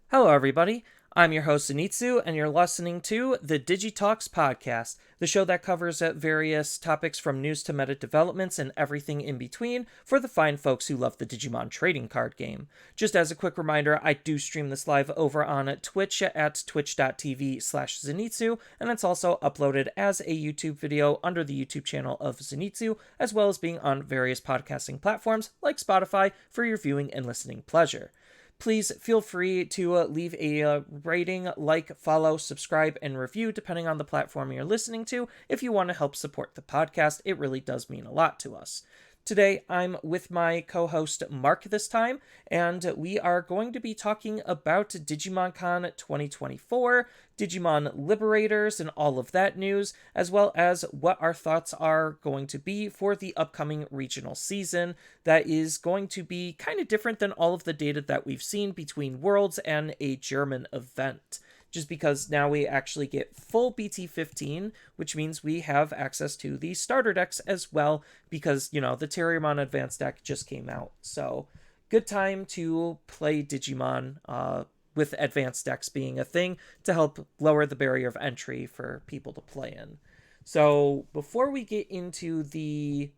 Hello, everybody. I'm your host, Zenitsu, and you're listening to the Digi Talks podcast, the show that covers various topics from news to meta developments and everything in between for the fine folks who love the Digimon trading card game. Just as a quick reminder, I do stream this live over on Twitch at twitch.tv/Zenitsu, and it's also uploaded as a YouTube video under the YouTube channel of Zenitsu, as well as being on various podcasting platforms like Spotify for your viewing and listening pleasure. Please feel free to leave a rating, like, follow, subscribe, and review depending on the platform you're listening to if you want to help support the podcast. It really does mean a lot to us. Today, I'm with my co-host Mark this time, and we are going to be talking about DigimonCon 2024, Digimon Liberators, and all of that news, as well as what our thoughts are going to be for the upcoming regional season that is going to be kind of different than all of the data that we've seen between Worlds and a German event. Just because now we actually get full BT15, which means we have access to the starter decks as well, because, the Terriermon Advanced deck just came out. So, good time to play Digimon, with advanced decks being a thing to help lower the barrier of entry for people to play in. So, before we get into the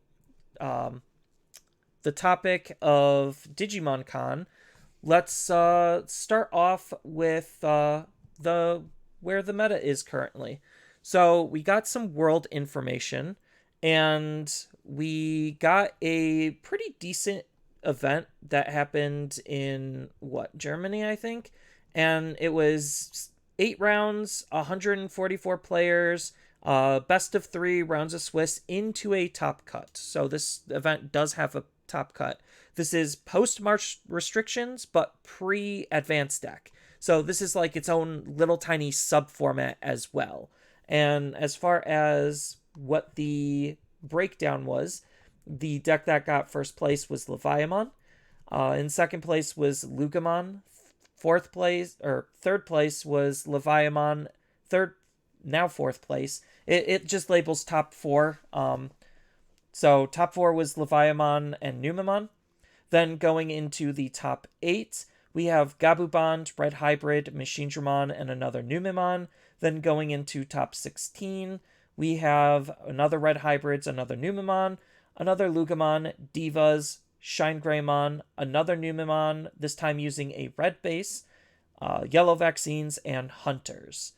topic of DigimonCon, let's start off with where the meta is currently. So we got some world information, and we got a pretty decent event that happened in Germany, I think, and it was 8 rounds, 144 players, best of 3 rounds of Swiss into a top cut. So this event does have a top cut. This is post-March restrictions, but pre-advanced deck. So this is like its own little tiny sub-format as well. And as far as what the breakdown was, the deck that got first place was Leviamon. In second place was Lugamon. Third place was Leviamon. Fourth place. It just labels top 4. So top 4 was Leviamon and Numemon. Then going into the top 8, we have Gabubond, Red Hybrid, Machinedramon, and another Numemon. Then going into top 16, we have another Red Hybrids, another Numemon, another Lugamon, Divas, Shine Greymon, another Numemon, this time using a red base, Yellow Vaccines, and Hunters.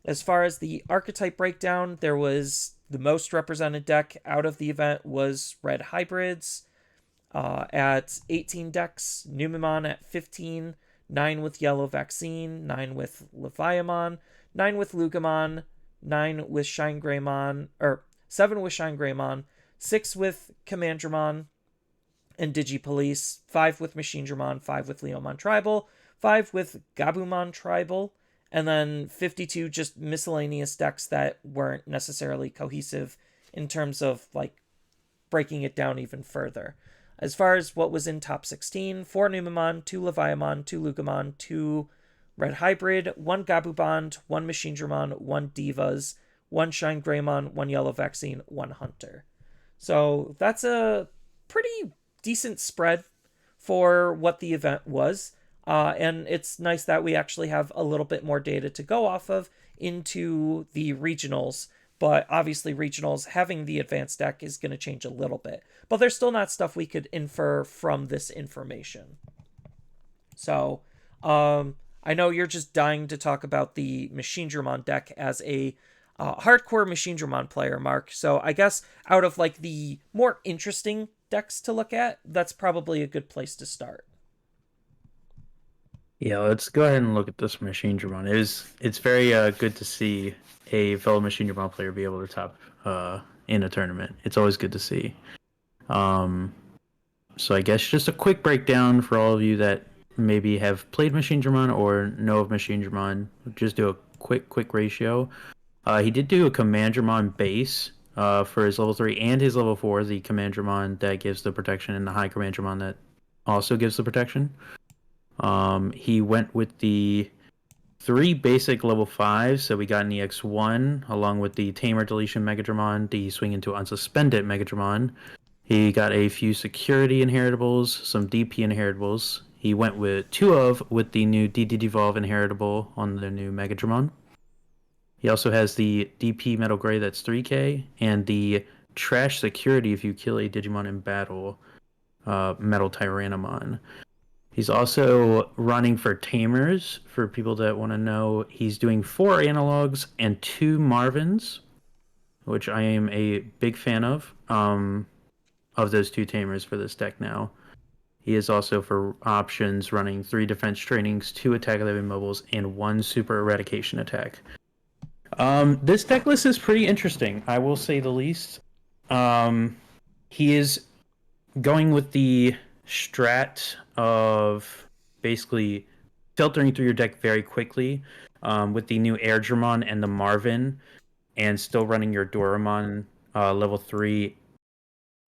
As far as the archetype breakdown, there was the most represented deck out of the event was Red Hybrids, at 18 decks, Numemon at 15, 9 with Yellow Vaccine, 9 with Leviamon, 9 with Lugamon, 9 with Shine Greymon, or 7 with Shine Greymon, 6 with Commandramon and Digipolice, 5 with Machinedramon, 5 with Leomon Tribal, 5 with Gabumon Tribal, and then 52 just miscellaneous decks that weren't necessarily cohesive in terms of breaking it down even further. As far as what was in top 16, 4 Numemon, 2 Leviamon, 2 Lugamon, 2 Red Hybrid, 1 Gabubond, 1 Machinedramon, 1 Divas, 1 Shine Greymon, 1 Yellow Vaccine, 1 Hunter. So that's a pretty decent spread for what the event was. And it's nice that we actually have a little bit more data to go off of into the regionals. But obviously regionals having the advanced deck is going to change a little bit. But there's still not stuff we could infer from this information. So, I know you're just dying to talk about the Machinedramon deck as a hardcore Machinedramon player, Mark. So I guess out of the more interesting decks to look at, that's probably a good place to start. Yeah, let's go ahead and look at this Machinedramon. It's very good to see a fellow Machinedramon player be able to top in a tournament. It's always good to see. So I guess just a quick breakdown for all of you that maybe have played Machinedramon or know of Machinedramon. Just do a quick ratio. He did do a Commandramon base for his level 3 and his level 4, the Commandramon that gives the protection, and the High Commandramon that also gives the protection. He went with the 3 basic level 5s, so we got an EX1, along with the Tamer Deletion Megadramon, the Swing into Unsuspended Megadramon. He got a few security inheritables, some DP inheritables. He went with two of with the new DD Devolve Inheritable on the new Mega Dramon. He also has the DP Metal Gray that's 3K and the Trash Security if you kill a Digimon in battle, Metal Tyrannomon. He's also running for Tamers for people that want to know. He's doing 4 analogs and 2 Marvins, which I am a big fan of those 2 Tamers for this deck now. He is also for options running 3 defense trainings, 2 attack 11 mobiles, and 1 super eradication attack. This deck list is pretty interesting, I will say the least. Um, he is going with the strat of basically filtering through your deck very quickly with the new Air Dramon and the Marvin, and still running your Doramon level 3.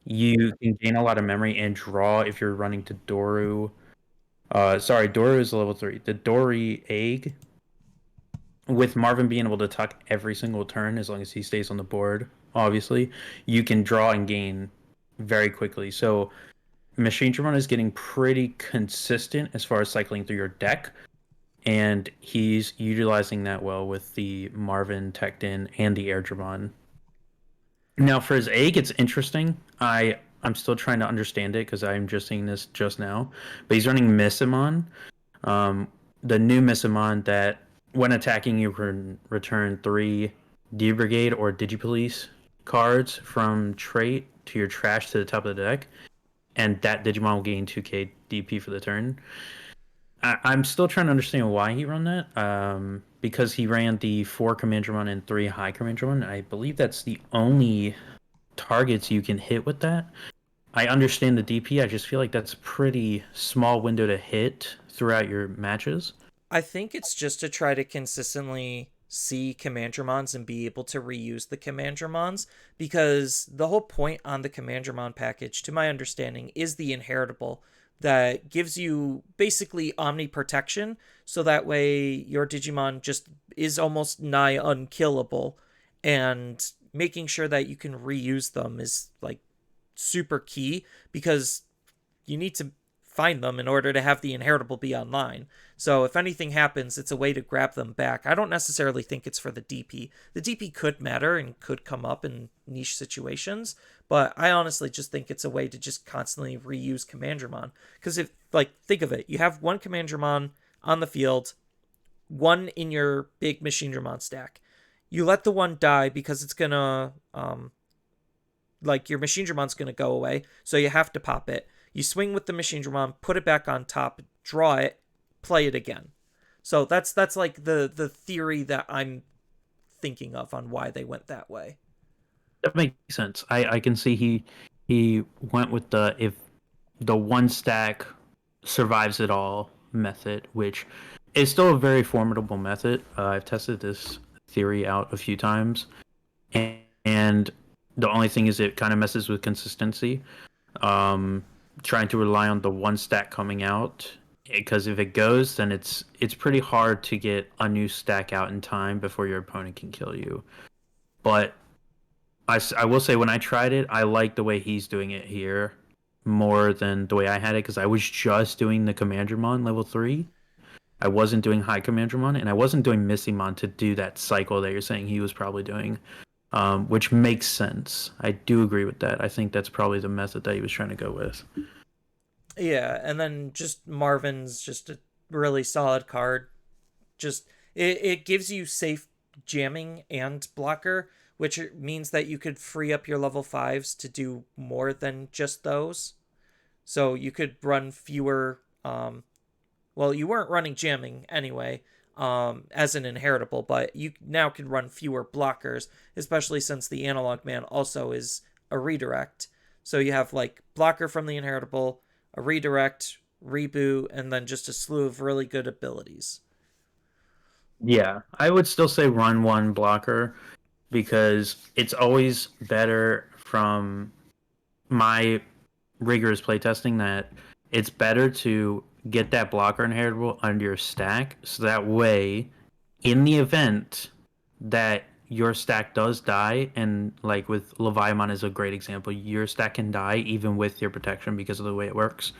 You can gain a lot of memory and draw if you're running to Doru. Sorry, Doru is level 3. The Dory Egg, with Marvin being able to tuck every single turn as long as he stays on the board, obviously, you can draw and gain very quickly. So Machine Dramon is getting pretty consistent as far as cycling through your deck, and he's utilizing that well with the Marvin teched in and the Air Dramon. Now for his egg, it's interesting. I'm still trying to understand it because I'm just seeing this just now. But he's running Missimon, um, the new Missimon that when attacking you can return 3 D Brigade or Digipolice cards from trait to your trash to the top of the deck, and that Digimon will gain 2k DP for the turn. I'm still trying to understand why he ran that. Because he ran the 4 Commandramon and 3 High Commandramon. I believe that's the only targets you can hit with that. I understand the DP. I just feel like that's a pretty small window to hit throughout your matches. I think it's just to try to consistently see Commandramons and be able to reuse the Commandramons, because the whole point on the Commandramon package, to my understanding, is the inheritable that gives you basically Omni protection, so that way your Digimon just is almost nigh unkillable, and making sure that you can reuse them is like super key, because you need to find them in order to have the inheritable be online. So if anything happens, it's a way to grab them back. I don't necessarily think it's for the DP. The DP could matter and could come up in niche situations, but I honestly just think it's a way to just constantly reuse Commandramon. Because if, like, think of it, you have one Commandramon on the field, one in your big Machine Dramon stack. You let the one die because it's gonna like your Machine Dramon's gonna go away, so you have to pop it. You swing with the Machine Dramon, put it back on top, draw it, play it again. So that's like the theory that I'm thinking of on why they went that way. That makes sense. I can see he went with the if the one stack survives it all method, which is still a very formidable method. I've tested this theory out a few times, and the only thing is it kind of messes with consistency. Um, Trying to rely on the one stack coming out, because if it goes, then it's pretty hard to get a new stack out in time before your opponent can kill you. But I will say when I tried it, I like the way he's doing it here more than the way I had it, because I was just doing the Commandramon level 3. I wasn't doing High Commandramon, and I wasn't doing Missimon to do that cycle that you're saying he was probably doing, which makes sense. I do agree with that. I think that's probably the method that he was trying to go with. Yeah, and then just Marvin's just a really solid card. Just it gives you safe jamming and blocker, which means that you could free up your level fives to do more than just those. So you could run fewer. Well, you weren't running jamming anyway, as an inheritable, but you now can run fewer blockers, especially since the analog man also is a redirect. So you have like blocker from the inheritable, a redirect, reboot, and then just a slew of really good abilities. Yeah, I would still say run one blocker, because it's always better from my rigorous playtesting that it's better to get that blocker inheritable under your stack, so that way in the event that your stack does die, and like with Leviathan is a great example, your stack can die even with your protection because of the way it works.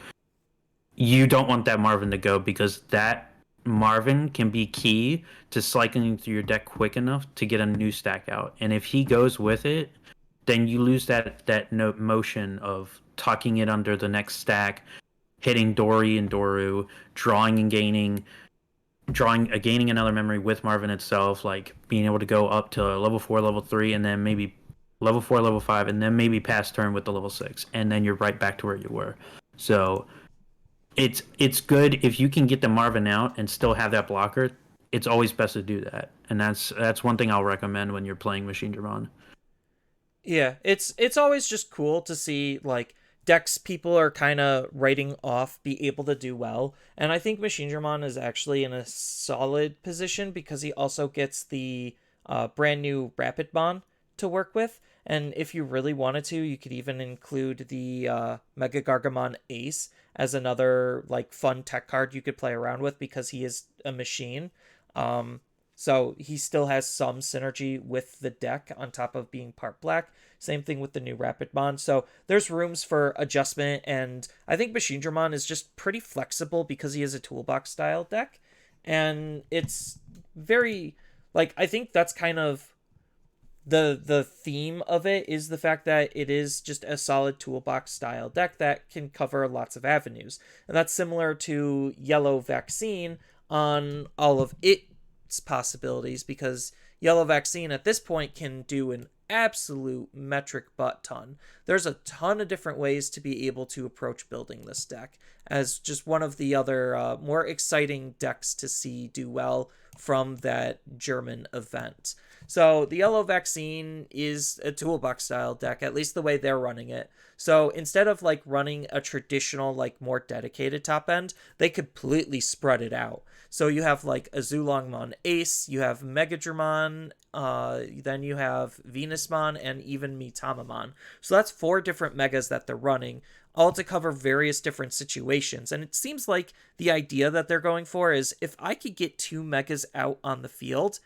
you don't want that Marvin to go because that Marvin can be key to cycling through your deck quick enough to get a new stack out. And if he goes with it, then you lose that no motion of tucking it under the next stack, hitting Dory and Doru, drawing and gaining another memory with Marvin itself, like being able to go up to level 4, level 3, and then maybe level 4, level 5, and then maybe pass turn with the level 6, and then you're right back to where you were. So it's good if you can get the Marvin out and still have that blocker. It's always best to do that, and that's one thing I'll recommend when you're playing Machine Dramon. Yeah, it's always just cool to see like decks people are kind of writing off be able to do well, and I think Machine Dramon is actually in a solid position because he also gets the brand new Rapid Bond to work with, and if you really wanted to, you could even include the Mega Gargamon Ace as another like fun tech card you could play around with because he is a machine. Um, so he still has some synergy with the deck on top of being part black. Same thing with the new Rapid Bond. So there's rooms for adjustment, and I think Machine Dramon is just pretty flexible because he is a toolbox style deck, and it's very like I think that's kind of the theme of it is the fact that it is just a solid toolbox style deck that can cover lots of avenues. And that's similar to Yellow Vaccine on all of its possibilities because Yellow Vaccine at this point can do an absolute metric butt ton. There's a ton of different ways to be able to approach building this deck as just one of the other more exciting decks to see do well from that German event. So the Yellow Vaccine is a toolbox style deck, at least the way they're running it. So instead of like running a traditional, like more dedicated top end, they completely spread it out. So you have like a Zulongmon Ace, you have Megadramon, then you have Venusmon, and even Mitamamon. So that's 4 different megas that they're running, all to cover various different situations. And it seems like the idea that they're going for is if I could get 2 megas out on the field,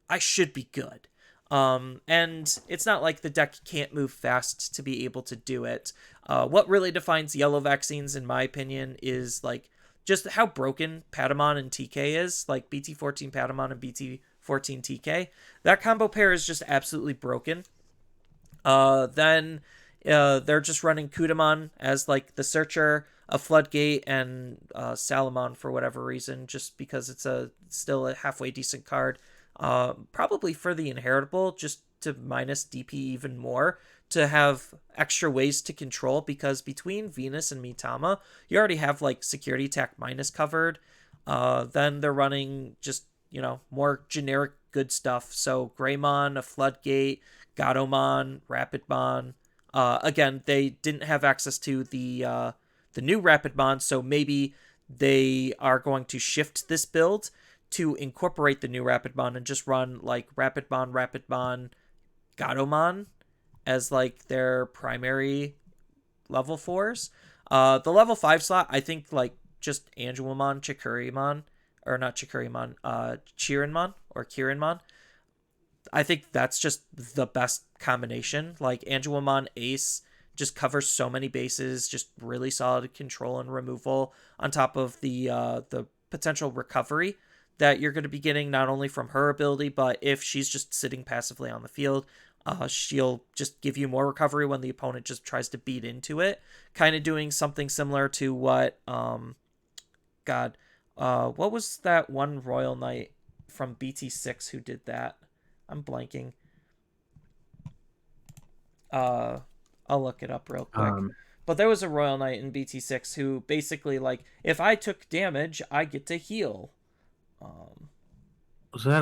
I should be good. And it's not like the deck can't move fast to be able to do it. What really defines Yellow Vaccines, in my opinion, is like just how broken Patamon and TK is, like BT14 Patamon and BT14 TK. That combo pair is just absolutely broken. Then they're just running Kudamon as like the Searcher, a Floodgate, and Salamon for whatever reason, just because it's still a halfway decent card. Probably for the inheritable, just to minus DP even more, to have extra ways to control, because between Venus and Mitama, you already have like security attack minus covered. Then they're running just, more generic good stuff. So Greymon, a Floodgate, Gatomon, Rapidmon. Again, they didn't have access to the new Rapidmon, so maybe they are going to shift this build to incorporate the new Rapidmon and just run like Rapidmon, Gatomon as like their primary level 4s. The level 5 slot, I think like just Angelmon, Chikurimon, or not Chikurimon, Chirinmon or Kirinmon. I think that's just the best combination. Like Angelmon Ace just covers so many bases, just really solid control and removal on top of the potential recovery that you're going to be getting not only from her ability, but if she's just sitting passively on the field, she'll just give you more recovery when the opponent just tries to beat into it. Kind of doing something similar to what, what was that one Royal Knight from BT6 who did that? I'm blanking. I'll look it up real quick. Um, But there was a Royal Knight in BT6 who basically, like, if I took damage, I get to heal. Um, was that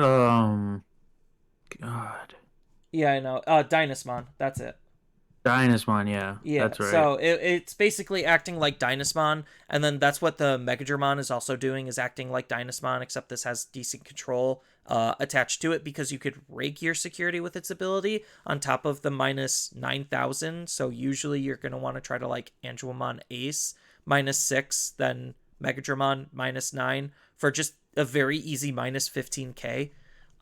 God, yeah, I know. Dynasmon. That's it. Dynasmon? Yeah, Yeah, that's right. so it's basically acting like Dynasmon, and then that's what the Megadramon is also doing, is acting like Dynasmon, except this has decent control attached to it because you could rig your security with its ability on top of the minus 9,000. So usually you're going to want to try to like Angelmon Ace -6, then Megadramon -9 for just a very easy minus 15k.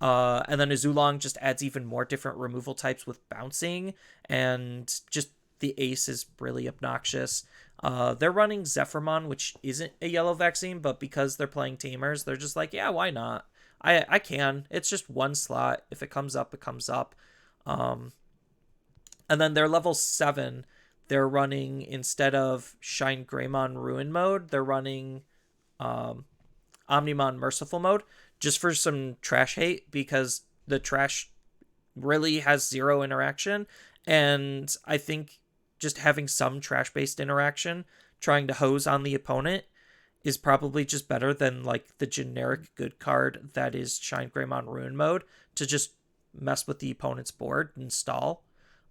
And then Azulong just adds even more different removal types with bouncing, and just the ace is really obnoxious. They're running Zephyrmon, which isn't a yellow vaccine, but because they're playing Tamers, they're just like, yeah, why not? I can. It's just one slot. If it comes up, it comes up. Um, and then they're level 7. They're running, instead of Shine Greymon Ruin mode, they're running um, Omnimon Merciful mode just for some trash hate because the trash really has zero interaction. And I think just having some trash based interaction, trying to hose on the opponent, is probably just better than like the generic good card that is Shine Greymon Ruin mode to just mess with the opponent's board and stall.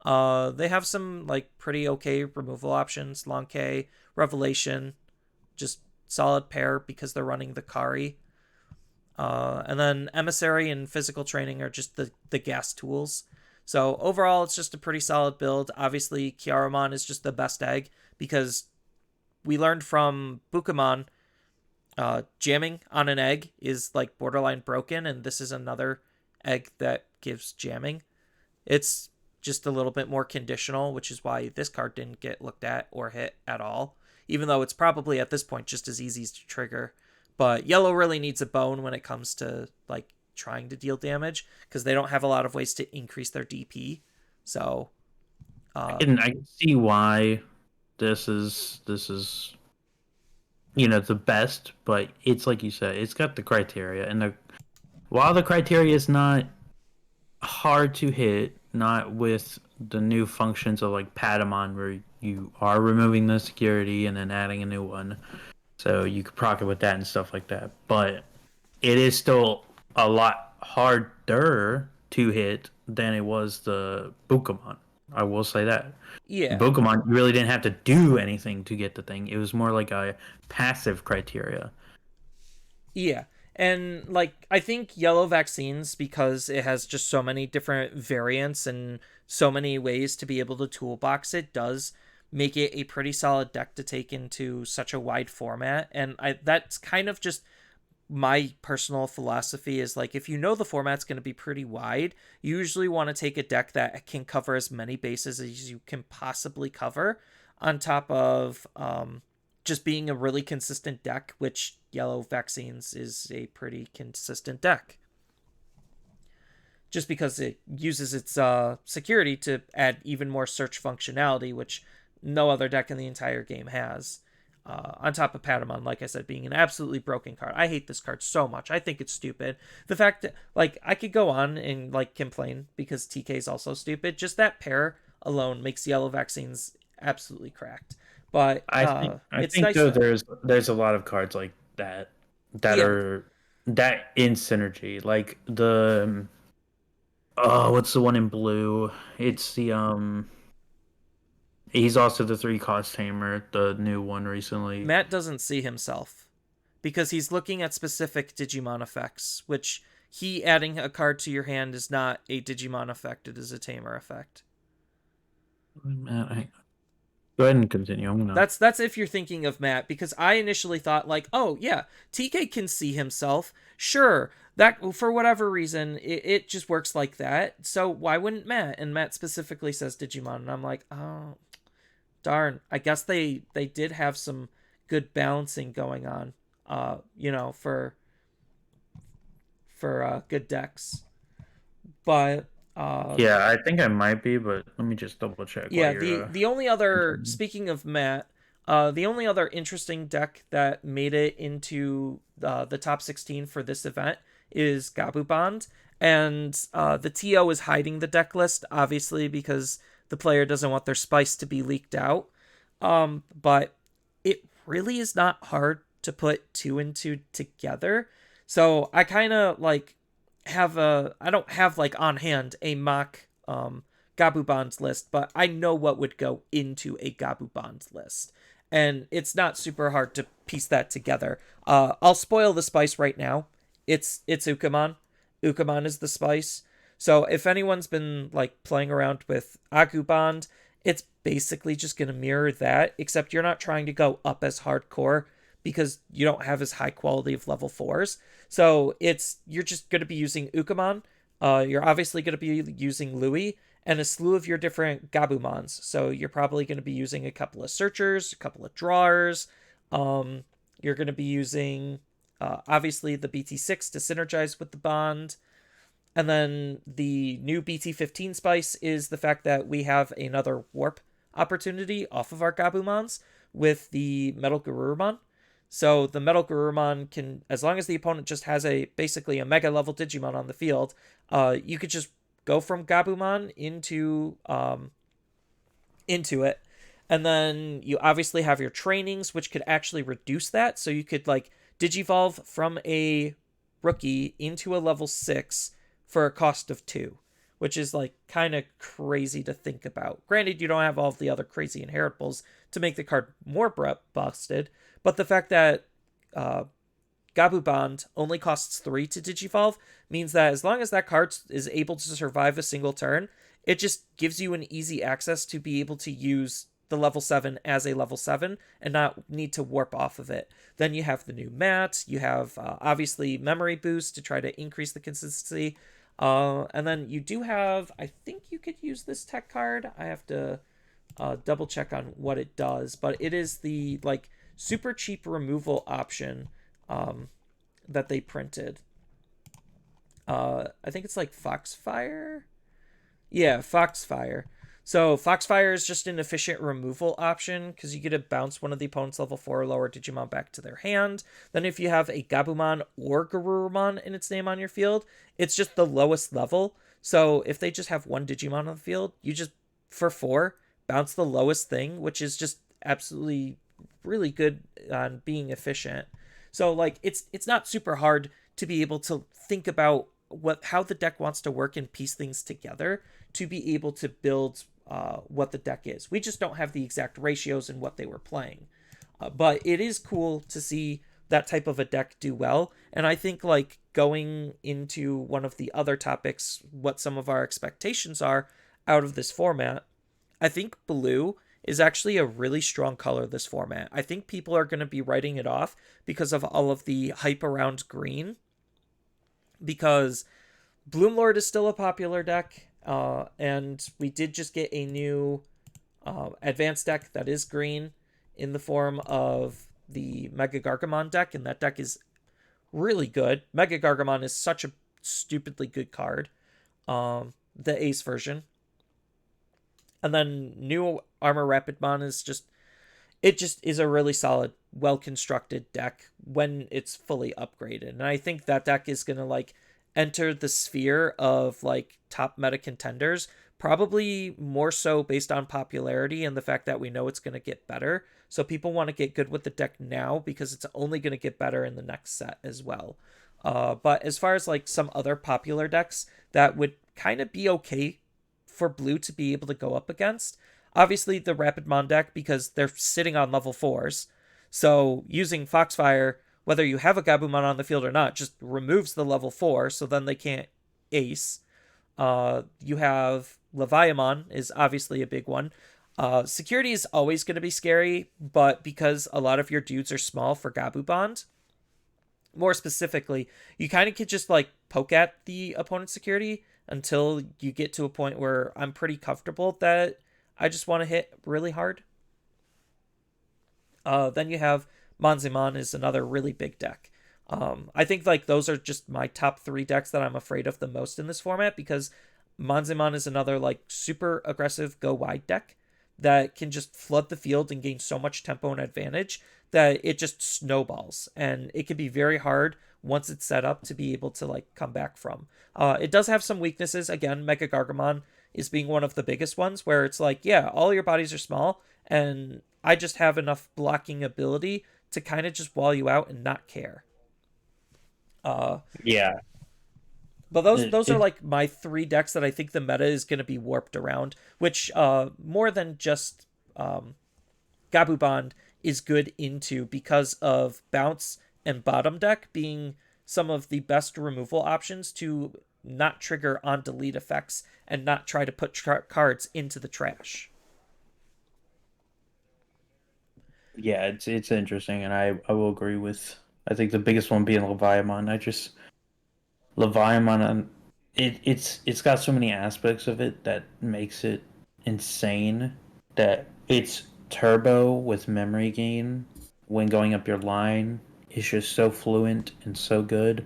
They have some like pretty okay removal options. Long K, Revelation, just solid pair because they're running the Kari. And then Emissary and Physical Training are just the gas tools. So overall, it's just a pretty solid build. Obviously, Kiaramon is just the best egg because we learned from Bukamon, jamming on an egg is like borderline broken, and this is another egg that gives jamming. It's just a little bit more conditional, which is why this card didn't get looked at or hit at all, even though it's probably at this point just as easy to trigger. But yellow really needs a bone when it comes to like trying to deal damage because they don't have a lot of ways to increase their DP. So I can see why this is the best, but it's like you said, it's got the criteria, and while the criteria is not hard to hit, not with the new functions of like Patamon where you are removing the security and then adding a new one, so you could proc it with that and stuff like that. But it is still a lot harder to hit than it was the Pokemon. I will say that. yeah, Pokemon, you really didn't have to do anything to get the thing. It was more like a passive criteria. yeah. And like I think yellow vaccines, because it has just so many different variants and so many ways to be able to toolbox it, does make it a pretty solid deck to take into such a wide format. And that's kind of just my personal philosophy is like, if you know the format's going to be pretty wide, you usually want to take a deck that can cover as many bases as you can possibly cover, on top of just being a really consistent deck, which yellow vaccines is a pretty consistent deck just because it uses its security to add even more search functionality, which no other deck in the entire game has. On top of Patamon, like I said, being an absolutely broken card. I hate this card so much. I think it's stupid. The fact that, like, I could go on and, like, complain because TK is also stupid. Just that pair alone makes yellow vaccines absolutely cracked. But I it's think nice though to. there's a lot of cards like that that Yeah, are that in synergy. Like the oh, what's the one in blue? It's the he's also the 3 cost tamer, the new one recently. Matt doesn't see himself because he's looking at specific Digimon effects, which he adding a card to your hand is not a Digimon effect, it is a Tamer effect. Go ahead and continue. I'm gonna. That's if you're thinking of Matt, because I initially thought like, oh yeah, TK can see himself. Sure, that for whatever reason it just works like that. So why wouldn't Matt? And Matt specifically says Digimon, and I'm like, oh darn. I guess they did have some good balancing going on. For good decks, but Yeah, I think I might be, but let me just double check while yeah, you're the only other, continuing. speaking of Matt, the only other interesting deck that made it into the top 16 for this event is Gabu Bond, and the TO is hiding the deck list obviously because the player doesn't want their spice to be leaked out. But it really is not hard to put two and two together. So I kind of like I don't have like on hand a mock Gabu Bonds list, but I know what would go into a Gabu Bonds list. And it's not super hard to piece that together. I'll spoil the spice right now. It's Ukamon. Ukamon is the spice. So if anyone's been like playing around with Agu Bond, it's basically just gonna mirror that, except you're not trying to go up as hardcore because you don't have as high quality of level fours. So you're just gonna be using Ukamon. You're obviously gonna be using Louis, and a slew of your different Gabumons. So you're probably going to be using a couple of searchers, a couple of drawers. Um, you're going to be using obviously the BT6 to synergize with the bond. And then the new BT15 spice is the fact that we have another warp opportunity off of our Gabumons with the Metal Garurumon. So the Metal Garurumon can, as long as the opponent just has a basically a mega level Digimon on the field, you could just go from Gabumon into it, and then you obviously have your trainings, which could actually reduce that. So you could like Digivolve from a rookie into a level 6 for a cost of 2, which is like kind of crazy to think about. Granted, you don't have all of the other crazy inheritables to make the card more busted, but the fact that uh, Gabu Bond only costs 3 to Digivolve means that as long as that card is able to survive a single turn, it just gives you an easy access to be able to use the level 7 as a level 7 and not need to warp off of it. Then you have the new mat, you have obviously memory boost to try to increase the consistency. And then you do have, I think you could use this tech card. I have to double check on what it does, but it is the like super cheap removal option um, that they printed. I think it's like Foxfire. Yeah, Foxfire. So Foxfire is just an efficient removal option because you get to bounce one of the opponent's level 4 or lower Digimon back to their hand. Then if you have a Gabumon or Garurumon in its name on your field, it's just the lowest level. So if they just have one Digimon on the field, you just, for 4, bounce the lowest thing, which is just absolutely really good on being efficient. So like it's not super hard to be able to think about what how the deck wants to work and piece things together to be able to build what the deck is. We just don't have the exact ratios in what they were playing. But it is cool to see that type of a deck do well. And I think like going into one of the other topics, what some of our expectations are out of this format, I think blue is actually a really strong color this format. I think people are going to be writing it off because of all of the hype around green, because Bloomlord is still a popular deck, and we did just get a new advanced deck that is green in the form of the Mega Gargamon deck, and that deck is really good. Mega Gargamon is such a stupidly good card. The Ace version. And then new Armor Rapidmon is just it just is a really solid, well constructed deck when it's fully upgraded. And I think that deck is gonna like enter the sphere of like top meta contenders, probably more so based on popularity and the fact that we know it's gonna get better. So people want to get good with the deck now because it's only gonna get better in the next set as well. But as far as like some other popular decks that would kind of be okay for blue to be able to go up against, obviously the Rapidmon deck because they're sitting on level 4s. So using Foxfire, whether you have a Gabumon on the field or not, just removes the level 4, so then they can't ace. You have Leviamon is obviously a big one. Security is always going to be scary, but because a lot of your dudes are small for Gabu Bond, more specifically, you kind of could just like poke at the opponent's security until you get to a point where I'm pretty comfortable that I just want to hit really hard. Then you have Monzimon is another really big deck. I think like those are just my top 3 decks that I'm afraid of the most in this format because Monzimon is another like super aggressive go wide deck that can just flood the field and gain so much tempo and advantage that it just snowballs, and it can be very hard once it's set up to be able to like come back from. It does have some weaknesses. Again, Mega Gargamon is being one of the biggest ones where it's like, yeah, all your bodies are small, and I just have enough blocking ability to kind of just wall you out and not care. Uh, Yeah, but those are it like my 3 decks that I think the meta is going to be warped around, which more than just Gabu Bond is good into because of bounce and bottom deck being some of the best removal options to not trigger on delete effects and not try to put cards into the trash. yeah, it's interesting, and I will agree with. I think the biggest one being Leviathan. I just Leviathan it's got so many aspects of it that makes it insane. That it's turbo with memory gain when going up your line is just so fluent and so good.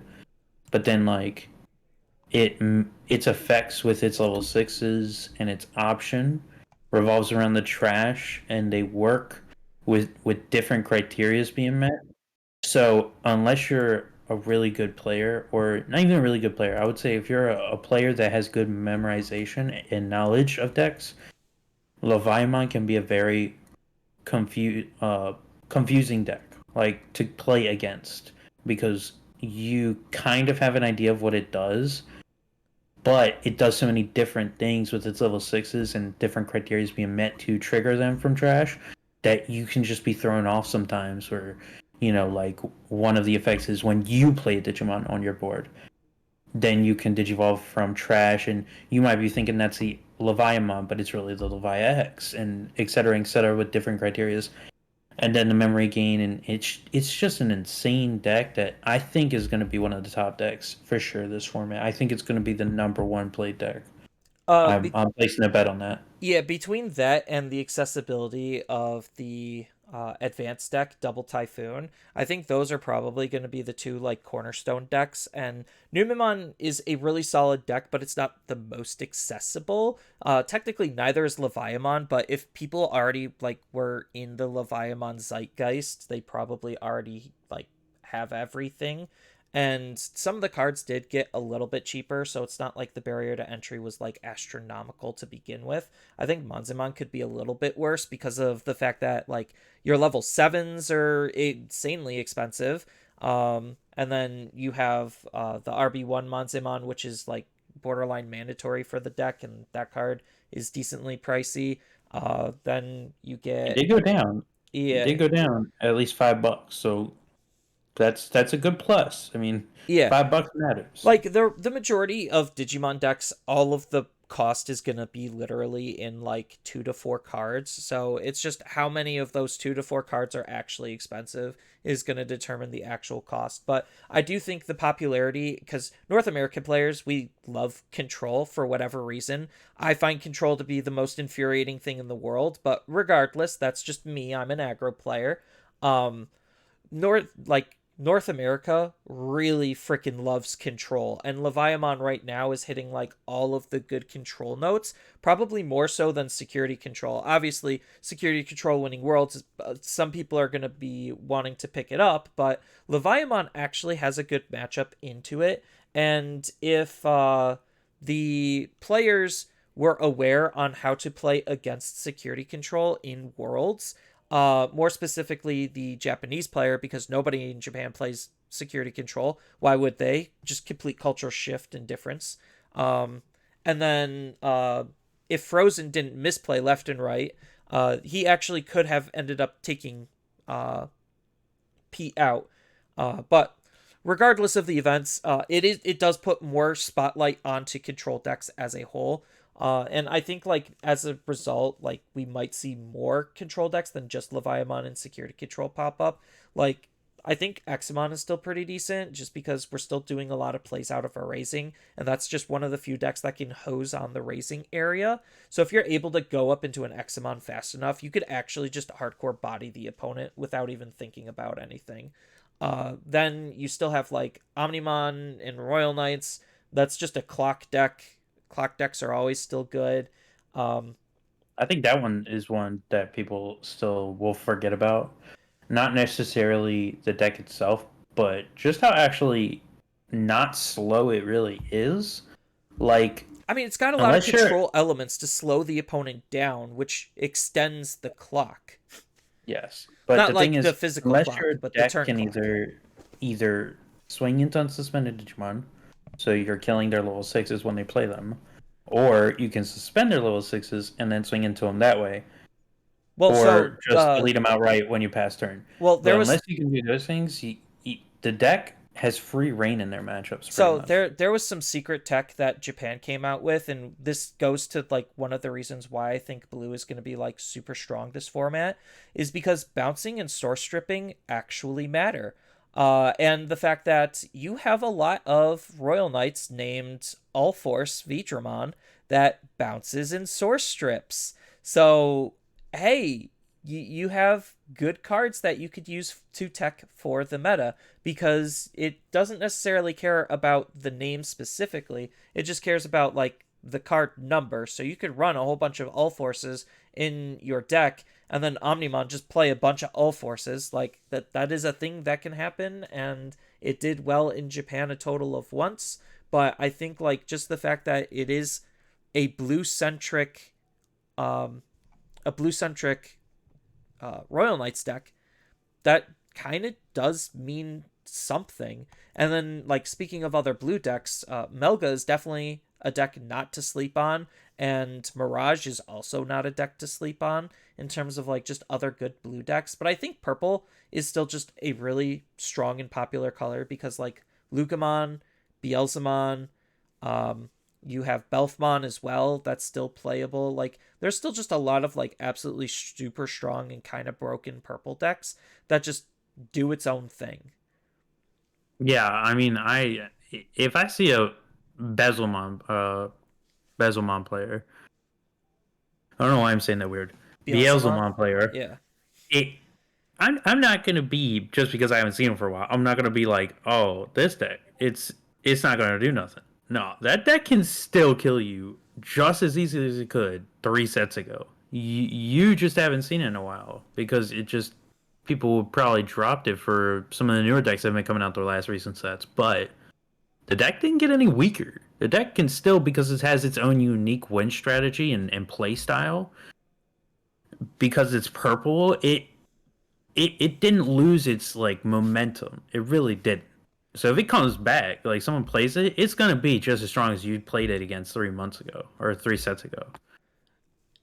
But then like its effects with its level sixes and its option revolves around the trash, and they work with different criterias being met. So unless you're a really good player, or not even a really good player, I would say if you're a player that has good memorization and knowledge of decks, Leviamon can be a very confusing deck, like to play against, because you kind of have an idea of what it does, but it does so many different things with its level sixes and different criteria being met to trigger them from trash that you can just be thrown off sometimes. Or, like one of the effects is when you play a Digimon on your board, then you can digivolve from trash, and you might be thinking that's the Leviamon, but it's really the Levia X, and et cetera, with different criterias, and then the memory gain, and it's just an insane deck that I think is going to be one of the top decks for sure this format. I think it's going to be the number one played deck. I'm Be- I'm placing a bet on that. Yeah, between that and the accessibility of the advanced deck, Double Typhoon, I think those are probably going to be the two like cornerstone decks. And Numemon is a really solid deck, but it's not the most accessible. Technically, neither is Leviamon, but if people already like were in the Leviamon zeitgeist, they probably already like have everything. And some of the cards did get a little bit cheaper, so it's not like the barrier to entry was like astronomical to begin with. I think Monzimon could be a little bit worse because of the fact that like your level sevens are insanely expensive. And then you have the RB1 Monzimon, which is like borderline mandatory for the deck, and that card is decently pricey. Then you It get did go down. It yeah, did go down at least $5, so that's a good plus. I mean, yeah. $5 matters. Like the majority of Digimon decks, all of the cost is gonna be literally in like 2 to 4 cards. So it's just how many of those 2 to 4 cards are actually expensive is gonna determine the actual cost. But I do think the popularity, because North American players, we love control for whatever reason. I find control to be the most infuriating thing in the world. But regardless, that's just me. I'm an aggro player. Um, North America really freaking loves control, and Leviamon right now is hitting like all of the good control notes, probably more so than security control. Obviously, security control winning worlds, some people are going to be wanting to pick it up, but Leviamon actually has a good matchup into it. And if the players were aware on how to play against security control in worlds, more specifically the Japanese player, because nobody in Japan plays security control. Why would they? Just complete cultural shift and difference. Um, and then if Frozen didn't misplay left and right, he actually could have ended up taking Pete out. But regardless of the events, it does put more spotlight onto control decks as a whole. And I think like as a result, like we might see more control decks than just Leviamon and security control pop up. Like I think Examon is still pretty decent just because we're still doing a lot of plays out of our raising, and that's just one of the few decks that can hose on the raising area. So if you're able to go up into an Examon fast enough, you could actually just hardcore body the opponent without even thinking about anything. Then you still have like Omnimon and Royal Knights. That's just a clock deck. Clock decks are always still good. Um, I think that one is one that people still will forget about. Not necessarily the deck itself, but just how actually not slow it really is. Like, I mean, it's got a lot of unless you're, control elements to slow the opponent down, which extends the clock. yes, but Not the thing like the is, physical unless clock, your but the deck turn can clock. either swing into unsuspended Digimon, so you're killing their level sixes when they play them, or you can suspend their level sixes and then swing into them that way, Well, so or just delete them outright when you pass turn. there But was unless you can do those things, the deck has free reign in their matchups pretty so much. there was some secret tech that Japan came out with, and this goes to like one of the reasons why I think blue is going to be like super strong this format is because bouncing and source stripping actually matter. And the fact that you have a lot of Royal Knights named All Force Vidramon that bounces in source strips. So, hey, you have good cards that you could use to tech for the meta because it doesn't necessarily care about the name specifically. It just cares about like the card number. So you could run a whole bunch of All Forces in your deck and then Omnimon just play a bunch of all forces. Like that is a thing that can happen, and it did well in Japan a total of once. But I think like just the fact that it is a um blue centric Royal Knights deck, that kind of does mean something. And then, like, speaking of other blue decks, Melga is definitely a deck not to sleep on, and Mirage is also not a deck to sleep on in terms of like just other good blue decks. But I think purple is still just a really strong and popular color because like Lucamon, Beelzemon, um, you have Belfmon as well. That's still playable. Like there's still just a lot of like absolutely super strong and kind of broken purple decks that just do its own thing. Yeah, I mean, I if I see a Bezelmon Bezelmon player, I don't know why I'm saying that weird. Beelzemon, Beelzemon player, yeah. it I'm not gonna be just because I haven't seen him for a while. I'm not gonna be like, oh, this deck, it's not gonna do nothing. No, that deck can still kill you just as easily as it could 3 sets ago. You just haven't seen it in a while because it just people probably dropped it for some of the newer decks that have been coming out their last recent sets. But the deck didn't get any weaker. The deck can still, because it has its own unique win strategy and play style, because it's purple, it didn't lose its like momentum. It really didn't. So if it comes back, like someone plays it, it's gonna be just as strong as you played it against 3 months ago or 3 sets ago.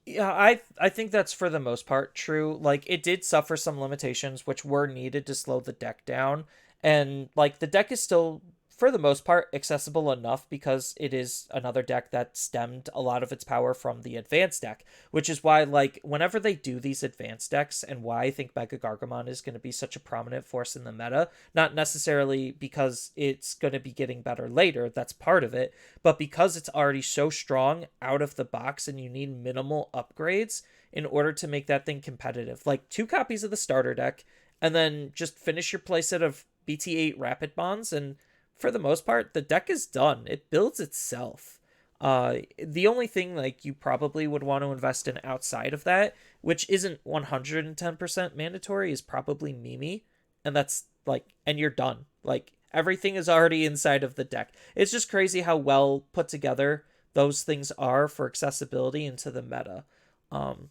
Yeah, I think that's for the most part true. Like it did suffer some limitations which were needed to slow the deck down, and like the deck is still for the most part accessible enough because it is another deck that stemmed a lot of its power from the advanced deck, which is why like whenever they do these advanced decks and why I think Mega Gargamon is going to be such a prominent force in the meta, not necessarily because it's going to be getting better later, that's part of it, but because it's already so strong out of the box and you need minimal upgrades in order to make that thing competitive. Like 2 copies of the starter deck, and then just finish your playset of BT8 Rapid Bonds, and for the most part, the deck is done. It builds itself. The only thing like you probably would want to invest in outside of that, which isn't 110% mandatory, is probably Mimi, and that's like, and you're done. Like everything is already inside of the deck. It's just crazy how well put together those things are for accessibility into the meta. Um,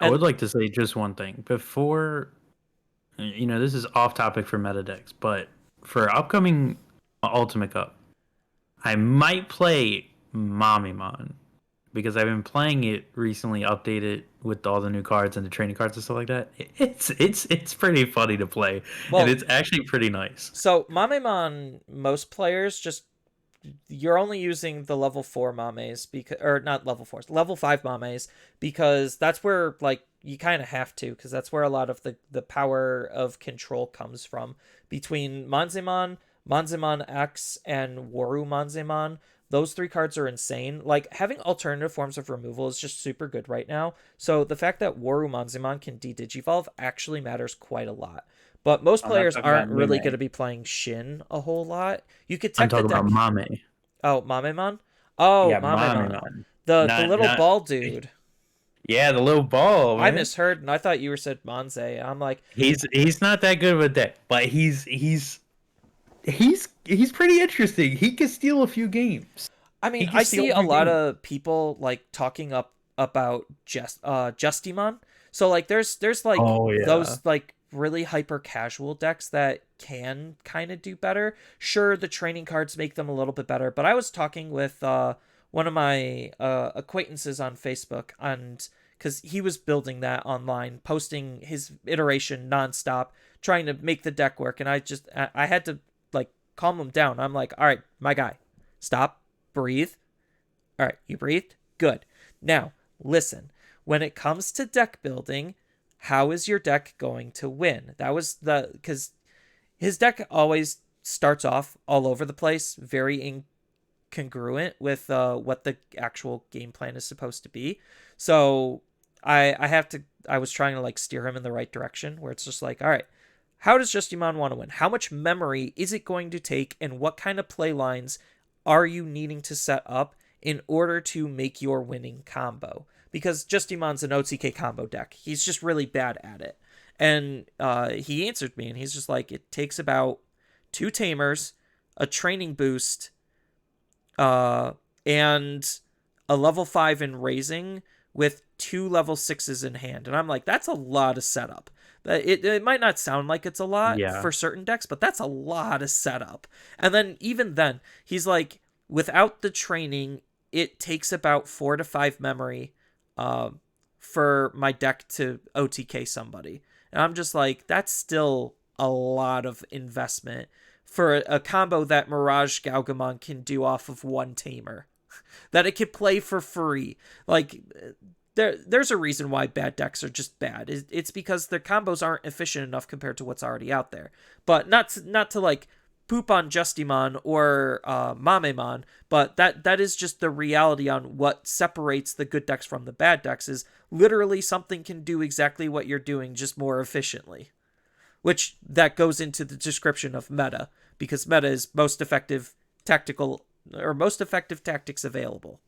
I and would like to say just one thing before. This is off topic for meta decks, but for upcoming Ultimate Cup, I might play Mamimon because I've been playing it recently, updated with all the new cards and the training cards and stuff like that. It's pretty funny to play, and well, it's actually pretty nice. so Mamemon, most players just you're only using the level 4 mames because, or not level 4s, level 5 mames, because that's where like you kind of have to, because that's where a lot of the power of control comes from. Between Manzemon, Manzemon X, and Waru Manzemon, those 3 cards are insane. Like having alternative forms of removal is just super good right now. So the fact that Waru Manzemon can de-digivolve actually matters quite a lot. But most I'm not players talking about aren't really going Mime. to be playing Shin a whole lot. You could I'm tech the talking about deck. Mame. Oh, Mamemon? Oh, Yeah, Mamemon. Mamimon. The Not little not. ball dude. Yeah, the little ball, I man. misheard and I thought you were said Monze. I'm like, He's not that good of a deck, but he's pretty interesting. He can steal a few games. I mean, He can I steal see a a few lot games. of people like talking up about Justimon. So like there's like Oh yeah. those like really hyper casual decks that can kind of do better. Sure, the training cards make them a little bit better, but I was talking with one of my acquaintances on Facebook, and because he was building that online, posting his iteration nonstop, trying to make the deck work, and I had to like calm him down. I'm like, all right, my guy, stop, breathe. All right, you breathed? Good. Now, listen. When it comes to deck building, how is your deck going to win? That was the because his deck always starts off all over the place, very incongruent with what the actual game plan is supposed to be. So I have to I was trying to like steer him in the right direction where it's just like, all right, how does Justimon want to win? How much memory is it going to take, and what kind of play lines are you needing to set up in order to make your winning combo? Because Justimon's an OTK combo deck. He's just really bad at it. And he answered me, and he's just like, it takes about 2 Tamers, a training boost, uh, and a level 5 in raising with 2 level 6s in hand. And I'm like, that's a lot of setup. It might not sound like it's a lot Yeah. for certain decks, but that's a lot of setup. And then even then, he's like, without the training, it takes about 4 to 5 memory uh, for my deck to OTK somebody. And I'm just like, that's still a lot of investment for a combo that Mirage Galgamon can do off of 1 Tamer. That it can play for free. Like, there's a reason why bad decks are just bad. It's because their combos aren't efficient enough compared to what's already out there. But not to like poop on Justimon or Mamemon, but that is just the reality on what separates the good decks from the bad decks. Is literally something can do exactly what you're doing, just more efficiently. Which that goes into the description of meta, because meta is most effective tactical or most effective tactics available.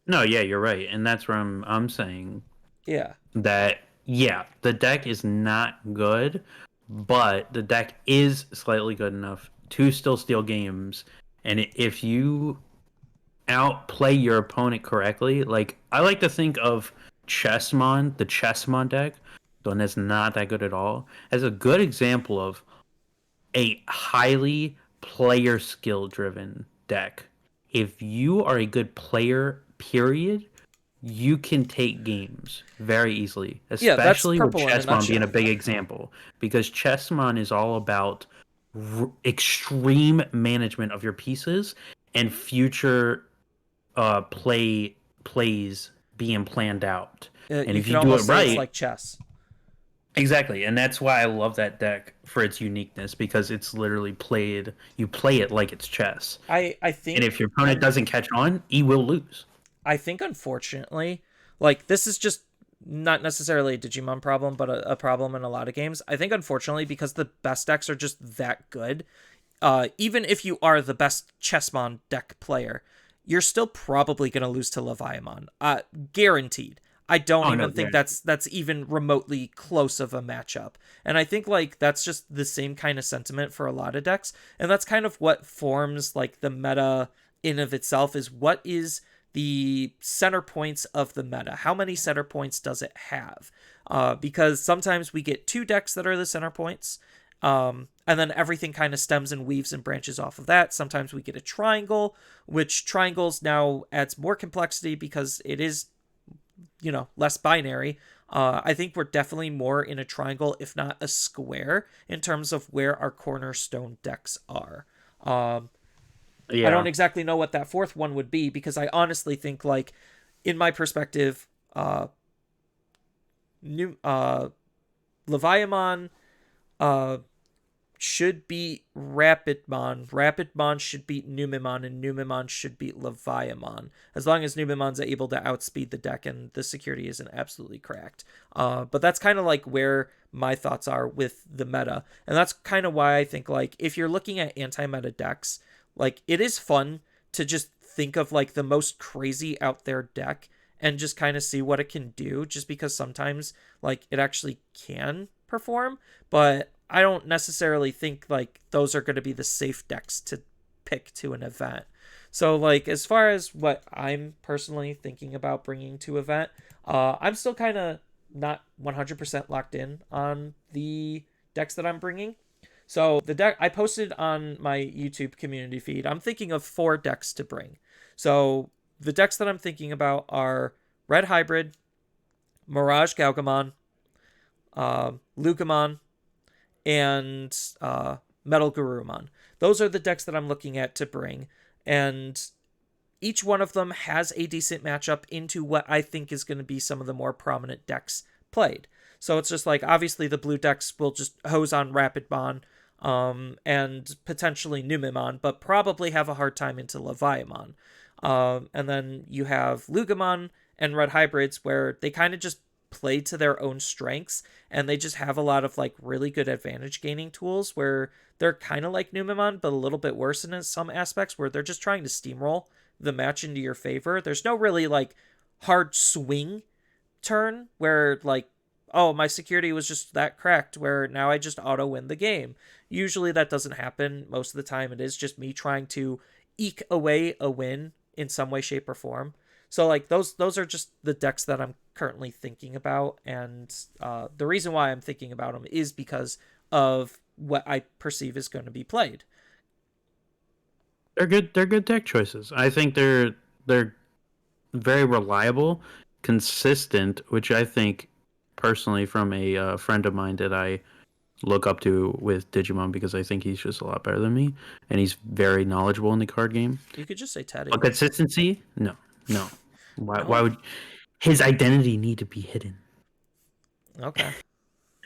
No, yeah, you're right, and that's where I'm saying Yeah. that yeah, the deck is not good, but the deck is slightly good enough to still steal games. And if you outplay your opponent correctly, like I like to think of Chessmon, the Chessmon deck, the one that's not that good at all, as a good example of a highly player skill driven deck. If you are a good player, period, you can take games very easily, Yeah, that's especially with purple in a Chessmon being a nutshell. big example, because Chessmon is all about extreme management of your pieces and future plays being planned out. And You if could you do it almost say it's right, like chess. exactly, and that's why I love that deck for its uniqueness because it's literally played. You play it like it's chess, I and if think your opponent doesn't catch on, he will lose. I think unfortunately, like this is just not necessarily a Digimon problem, but a problem in a lot of games. I think unfortunately because the best decks are just that good, even if you are the best Chessmon deck player, you're still probably gonna lose to Leviamon. Guaranteed. I don't Oh no, even think that's even remotely close of a matchup. And I think like that's just the same kind of sentiment for a lot of decks. And that's kind of what forms like the meta in of itself is what is the center points of the meta. How many center points does it have? Because sometimes we get 2 decks that are the center points. And then everything kind of stems and weaves and branches off of that. Sometimes we get a triangle, which triangles now adds more complexity because it is, less binary. I think we're definitely more in a triangle, if not a square, in terms of where our cornerstone decks are. I don't yeah, exactly know what that fourth one would be because I honestly think, like, in my perspective, new Leviamon uh, should beat Rapidmon. Rapidmon should beat Numemon, and Numemon should beat Leviamon. As long as Numemon's able to outspeed the deck and the security isn't absolutely cracked. But that's kind of like where my thoughts are with the meta. And that's kind of why I think, like, if you're looking at anti-meta decks, like, it is fun to just think of, like, the most crazy out there deck and just kind of see what it can do, just because sometimes, like, it actually can perform. But I don't necessarily think like those are going to be the safe decks to pick to an event. So like as far as what I'm personally thinking about bringing to event, I'm still kind of not 100% locked in on the decks that I'm bringing. So the deck I posted on my YouTube community feed, I'm thinking of 4 decks to bring. So the decks that I'm thinking about are Red Hybrid, Mirage Galgamon, Lucamon, and Metal Garurumon. Those are the decks that I'm looking at to bring, and each one of them has a decent matchup into what I think is going to be some of the more prominent decks played. So it's just like obviously the blue decks will just hose on Rapidmon, and potentially Numemon, but probably have a hard time into Leviamon. And then you have Lugamon and Red Hybrids where they kind of just play to their own strengths, and they just have a lot of like really good advantage gaining tools where they're kind of like Numemon but a little bit worse in some aspects where they're just trying to steamroll the match into your favor. There's no really like hard swing turn where like, oh, my security was just that cracked where now I just auto win the game. Usually that doesn't happen. Most of the time it is just me trying to eke away a win in some way, shape, or form. So like those are just the decks that I'm currently thinking about, and the reason why I'm thinking about them is because of what I perceive is going to be played. They're good. They're good deck choices. I think they're very reliable, consistent, which I think personally from a friend of mine that I look up to with Digimon because I think he's just a lot better than me and he's very knowledgeable in the card game. You could just say Teddy. But consistency, no, no. Why No? would his identity need to be hidden? Okay.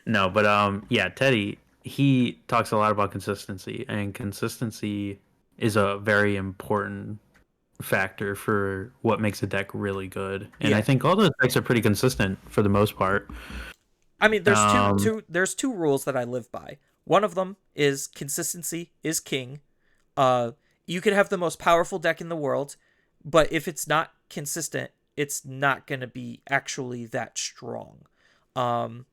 No, but yeah, Teddy, he talks a lot about consistency, and consistency is a very important factor for what makes a deck really good. And I Yeah. think all those decks are pretty consistent for the most part. I mean, Um, there's two rules that I live by. One of them is consistency is king. Uh, you could have the most powerful deck in the world, but if it's not consistent, it's not going to be actually that strong. Um,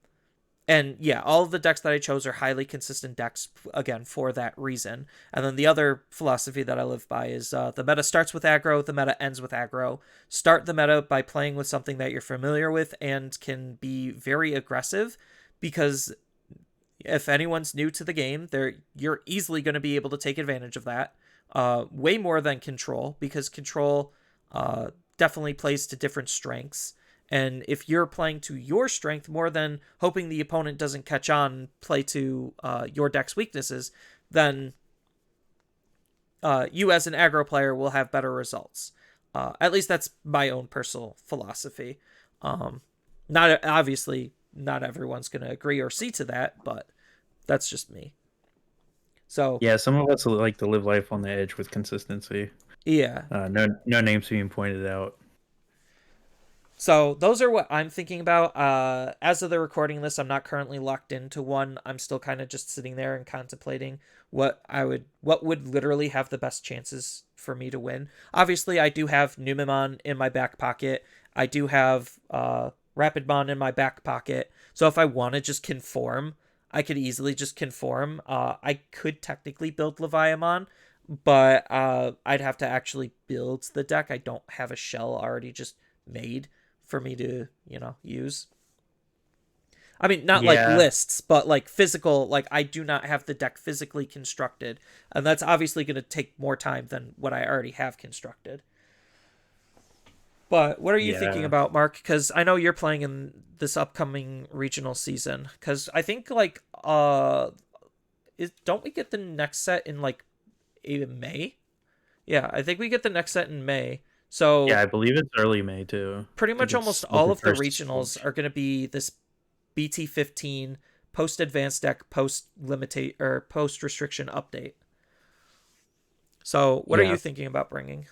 and yeah, all of the decks that I chose are highly consistent decks, again, for that reason. And then the other philosophy that I live by is the meta starts with aggro, the meta ends with aggro. Start the meta by playing with something that you're familiar with and can be very aggressive, because if anyone's new to the game, you're easily going to be able to take advantage of that. Way more than control, because control definitely plays to different strengths. And if you're playing to your strength more than hoping the opponent doesn't catch on, play to your deck's weaknesses, then you as an aggro player will have better results. At least that's my own personal philosophy. Not obviously, not everyone's going to agree or see to that, but that's just me. So yeah, some of us like to live life on the edge with consistency. yeah, No names being pointed out. so those are what I'm thinking about. As of the recording this, I'm not currently locked into one. I'm still kind of just sitting there and contemplating what would literally have the best chances for me to win. Obviously, I do have Numemon in my back pocket. I do have Rapidmon in my back pocket. So if I want to just conform, I could easily just conform. I could technically build Leviamon, but I'd have to actually build the deck. I don't have a shell already just made for me to, use. I mean, not like Yeah, lists, but like physical, like I do not have the deck physically constructed. And that's obviously going to take more time than what I already have constructed. But what are you thinking yeah, about, Mark? Because I know you're playing in this upcoming regional season. Because I think like don't we get the next set in like May? Yeah, I think we get the next set in May. yeah. So I believe it's early May too. pretty I think much it's almost like all the of the first regionals launch. are going to be this BT15 post advanced deck post limitate or post restriction update. So, what are Yeah. you thinking about bringing?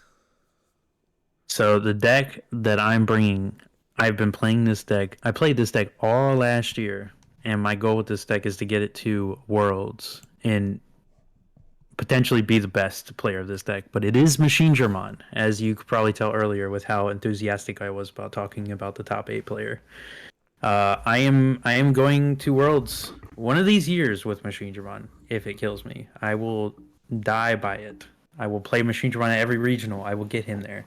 So the deck that I'm bringing, I've been playing this deck. I played this deck all last year, and my goal with this deck is to get it to Worlds and potentially be the best player of this deck. But it is Machine German, as you could probably tell earlier with how enthusiastic I was about talking about the top 8 player. I am going to Worlds one of these years with Machine German. If it kills me, I will die by it. I will play Machine German at every regional. I will get him there.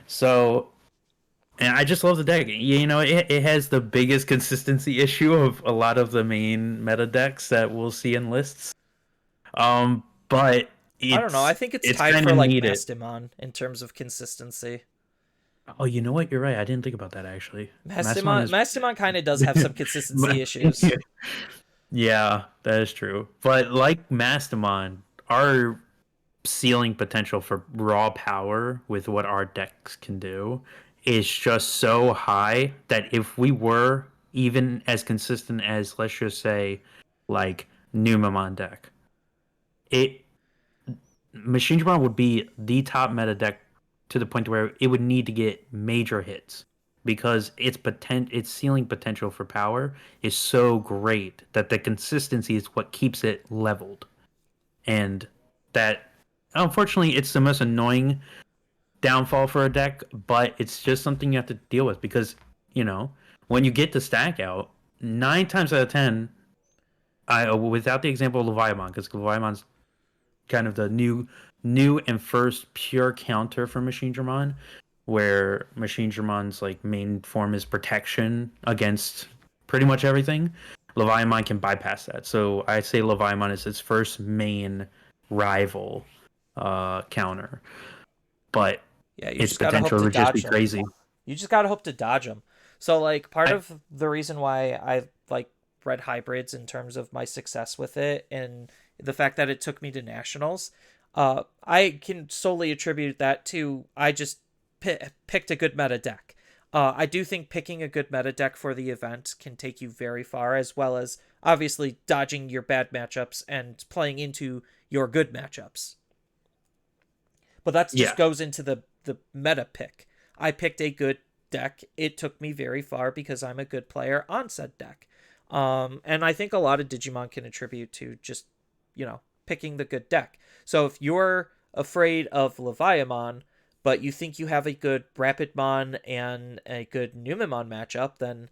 So, and I just love the deck. It has the biggest consistency issue of a lot of the main meta decks that we'll see in lists. But I don't know. I it's think it's it's tied kind for of like needed. Mastimon in terms of consistency. Oh, you know what? You're right. I didn't think about that actually. Massimon is. Mastimon kind of does have some consistency issues. Yeah, that is true. But like Mastamon, our ceiling potential for raw power with what our decks can do is just so high that if we were even as consistent as, let's just say, like Numemon deck. It Machine Drum would be the top meta deck to the point where it would need to get major hits because its ceiling potential for power is so great that the consistency is what keeps it leveled. And that, unfortunately, it's the most annoying downfall for a deck, but it's just something you have to deal with because, you know, when you get the stack out, 9 times out of 10, without the example of Leviathan, because Leviathan's kind of the new and first pure counter for Machine Dramon, where Machine Dramon's like main form is protection against pretty much everything. Leviathan can bypass that. So I say Leviathan is its first main rival counter. But Yeah, you its just gotta hope potential to would just be dodge them. crazy. You just gotta hope to dodge them. So like part I, of the reason why I like red hybrids in terms of my success with it and the fact that it took me to nationals, I can solely attribute that to I just picked a good meta deck. I do think picking a good meta deck for the event can take you very far, as well as obviously dodging your bad matchups and playing into your good matchups. But that just yeah, goes into the meta pick. I picked a good deck. It took me very far because I'm a good player on said deck. And I think a lot of Digimon can attribute to just, picking the good deck. So if you're afraid of Leviathan, but you think you have a good Rapidmon and a good Numemon matchup, then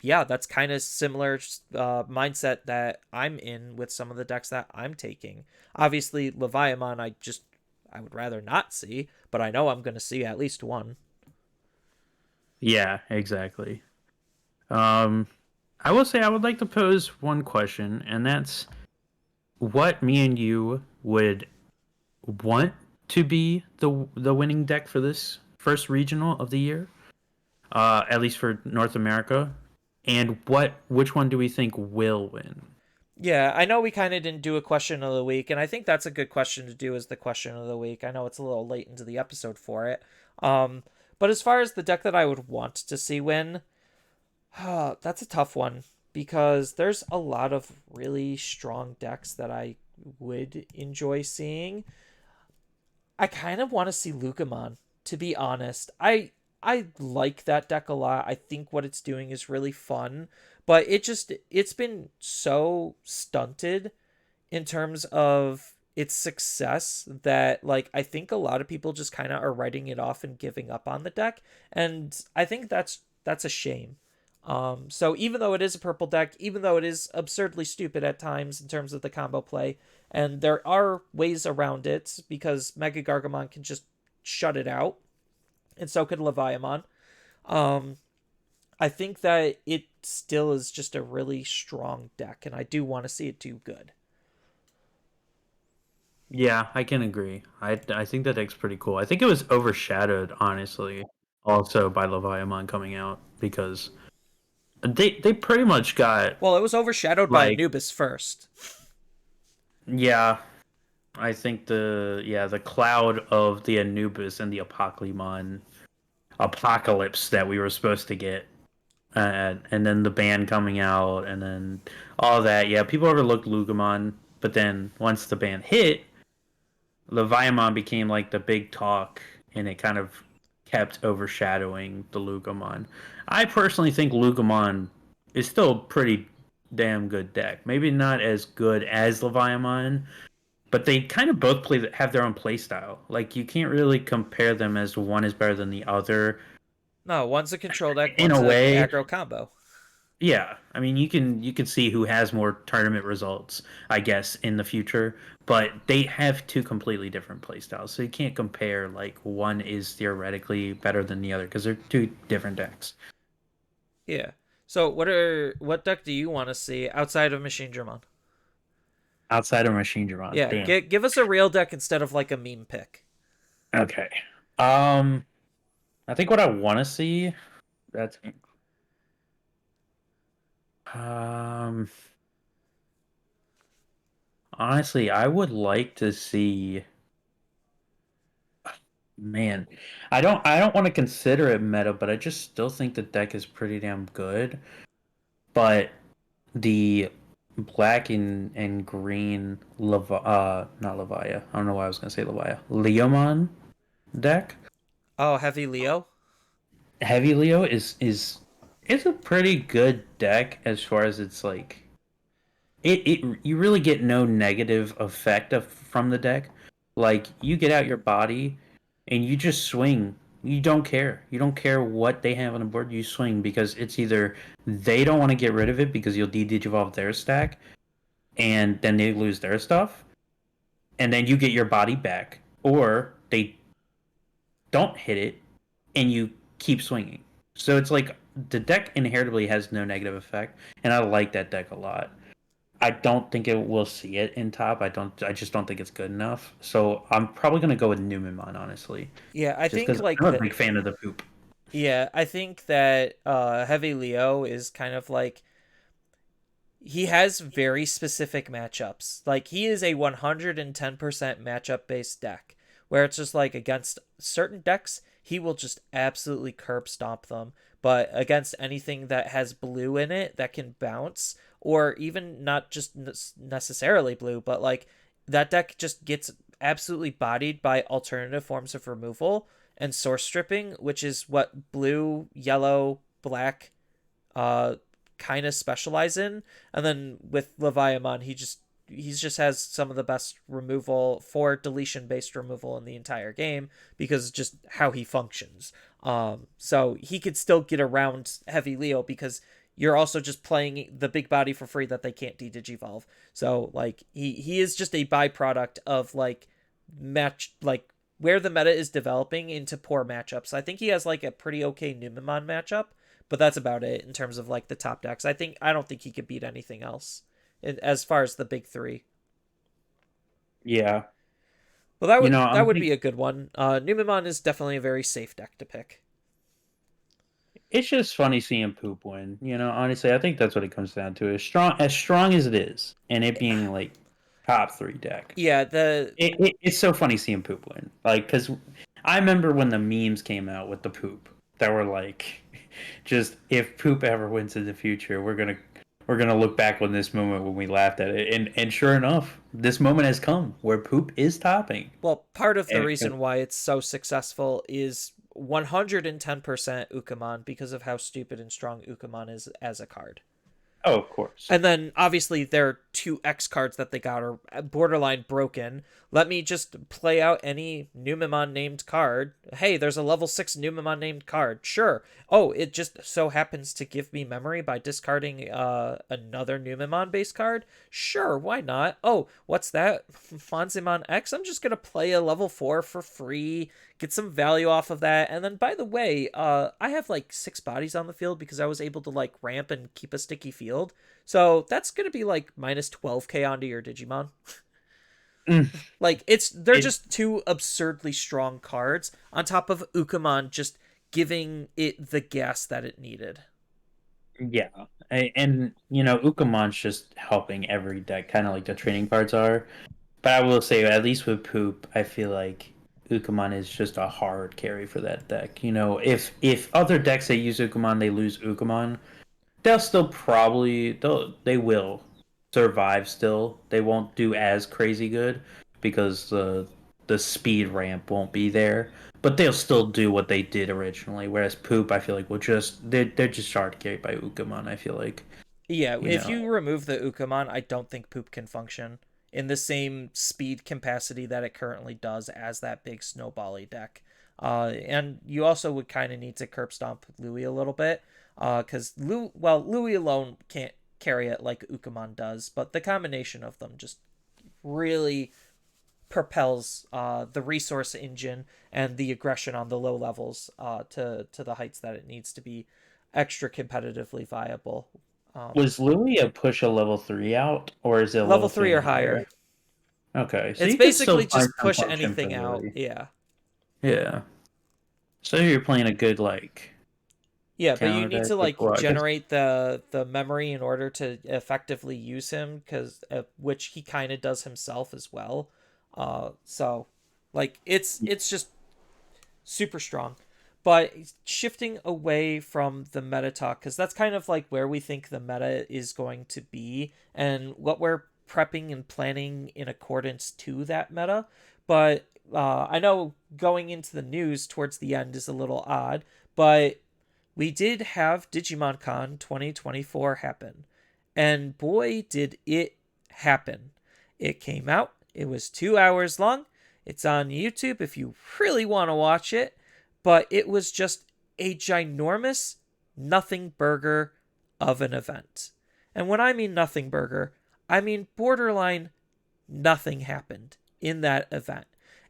yeah, that's kind of similar mindset that I'm in with some of the decks that I'm taking. Obviously, Leviathan, I would rather not see, but I know I'm going to see at least one. yeah, exactly. Um, I will say I would like to pose one question, and that's what me and you would want to be the winning deck for this first regional of the year, at least for North America, and which one do we think will win? Yeah, I know we kind of didn't do a question of the week, and I think that's a good question to do as the question of the week. I know it's a little late into the episode for it. Um, but as far as the deck that I would want to see win, that's a tough one because there's a lot of really strong decks that I would enjoy seeing. I kind of want to see Lucamon, to be honest. I like that deck a lot. I think what it's doing is really fun, but it's been so stunted in terms of its success that like I think a lot of people just kind of are writing it off and giving up on the deck, and I think that's a shame. So even though it is a purple deck, even though it is absurdly stupid at times in terms of the combo play, and there are ways around it because Mega Gargamon can just shut it out, and so could Leviathan. Um, I think that it still is just a really strong deck, and I do want to see it do good. Yeah, I can agree. I think that deck's pretty cool. I think it was overshadowed, honestly, also by Leviathan coming out because they pretty much got Well, it was overshadowed by like Anubis first. yeah. I think the cloud of the Anubis and the apocalypse that we were supposed to get, and then the band coming out, and then all that. Yeah, people overlooked Lugamon, but then once the band hit, Leviathan became like the big talk, and it kind of kept overshadowing the Lugamon. I personally think Lugamon is still a pretty damn good deck. Maybe not as good as Leviathan, but they kind of both have their own play style. Like you can't really compare them as one is better than the other No, one's a control deck, in one's a a way. aggro combo. Yeah, I mean you can see who has more tournament results, I guess, in the future, but they have two completely different play styles. So you can't compare like one is theoretically better than the other because they're two different decks. Yeah. So what deck do you want to see outside of Machine Dramon? Outside of Machine Dramon. Yeah, Damn. give us a real deck instead of like a meme pick. Okay. Um I think what I want to see that's um honestly, I would like to see. Man, I don't want to consider it meta, but I just still think the deck is pretty damn good. but the black and green not Levia. I don't know why I was gonna say Levia. Leomon deck. Oh, heavy Leo. Heavy Leo is a pretty good deck as far as it's like it you really get no negative effect from the deck. Like you get out your body and you just swing. You don't care. You don't care what they have on the board. You swing because it's either they don't want to get rid of it because you'll de-digivolve their stack, and then they lose their stuff, and then you get your body back, or they don't hit it and you keep swinging. So it's like the deck inherently has no negative effect, and I like that deck a lot. I don't think it will see it in top. I don't. I just don't think it's good enough. So I'm probably gonna go with Numemon, honestly, Yeah, I just think because like I'm a the big fan of the poop. yeah, I think that heavy Leo is kind of like he has very specific matchups. Like he is a 110% matchup based deck where it's just like against certain decks, he will just absolutely curb stomp them. But against anything that has blue in it that can bounce, or even not just necessarily blue, but like that deck just gets absolutely bodied by alternative forms of removal and source stripping, which is what blue, yellow, black, uh, kind of specialize in. And then with Leviamon, he just has some of the best removal for deletion based removal in the entire game because just how he functions. So he could still get around Heavy Leo because you're also just playing the big body for free that they can't de-digivolve. So like he is just a byproduct of like match like where the meta is developing into poor matchups. I think he has like a pretty okay Numemon matchup, but that's about it in terms of like the top decks. I don't think he could beat anything else as far as the big three. Yeah, Well, that you would know, that would be a good one. Numemon is definitely a very safe deck to pick. it's just funny seeing poop win. You know, honestly, I think that's what it comes down to. As strong as it is, and it being like top three deck. Yeah, the It's so funny seeing poop win. Like, because I remember when the memes came out with the poop that were like, just if poop ever wins in the future, we're gonna look back on this moment when we laughed at it, and sure enough, this moment has come where poop is topping. well, part of the And reason why it's so successful is 110% Ukamon because of how stupid and strong Ukamon is as a card. oh, of course. And then obviously their two X cards that they got are borderline broken. Let me just play out any Numemon named card. Hey, there's a level 6 Numemon named card. Sure. Oh, it just so happens to give me memory by discarding another Numemon base card. Sure, why not? Oh, what's that? Fonzimon X? I'm just going to play a level 4 for free, get some value off of that. And then by the way, I have like 6 bodies on the field because I was able to like ramp and keep a sticky field. So that's going to be like minus 12k onto your Digimon. Mm. Like they're It, just two absurdly strong cards on top of Ukamon just giving it the gas that it needed. yeah, and you know, Ukamon's just helping every deck, kind of like the training cards are. But I will say, at least with poop, I feel like Ukamon is just a hard carry for that deck. You know, if other decks that use Ukamon, they lose Ukamon, they'll still probably they will survive. Still, they won't do as crazy good because the speed ramp won't be there. But they'll still do what they did originally. Whereas poop, I feel like will just they're just hard carried by Ukamon. I feel like Yeah, you if know. you remove the Ukamon, I don't think Poop can function in the same speed capacity that it currently does as that big snowbally deck. And you also would kind of need to curb stomp Louis a little bit, because Louis alone can't carry it like Ukamon does, but the combination of them just really propels the resource engine and the aggression on the low levels to the heights that it needs to be extra competitively viable. Was Louis a push a level 3 out, or is it a Level level 3 3 in or the higher. area? Okay, so It's you could still basically find just some push function anything from out. Louis. Yeah. Yeah. So you're playing a good like Yeah, but you counter need deck to with like what? generate the memory in order to effectively use him cuz which he kind of does himself as well. So like it's just super strong. But shifting away from the meta talk, because that's kind of like where we think the meta is going to be and what we're prepping and planning in accordance to that meta. But I know going into the news towards the end is a little odd, but we did have Digimon Con 2024 happen. And boy, did it happen. It came out, it was 2 hours long. It's on YouTube if you really want to watch it, but it was just a ginormous nothing burger of an event. And when I mean nothing burger, I mean borderline nothing happened in that event.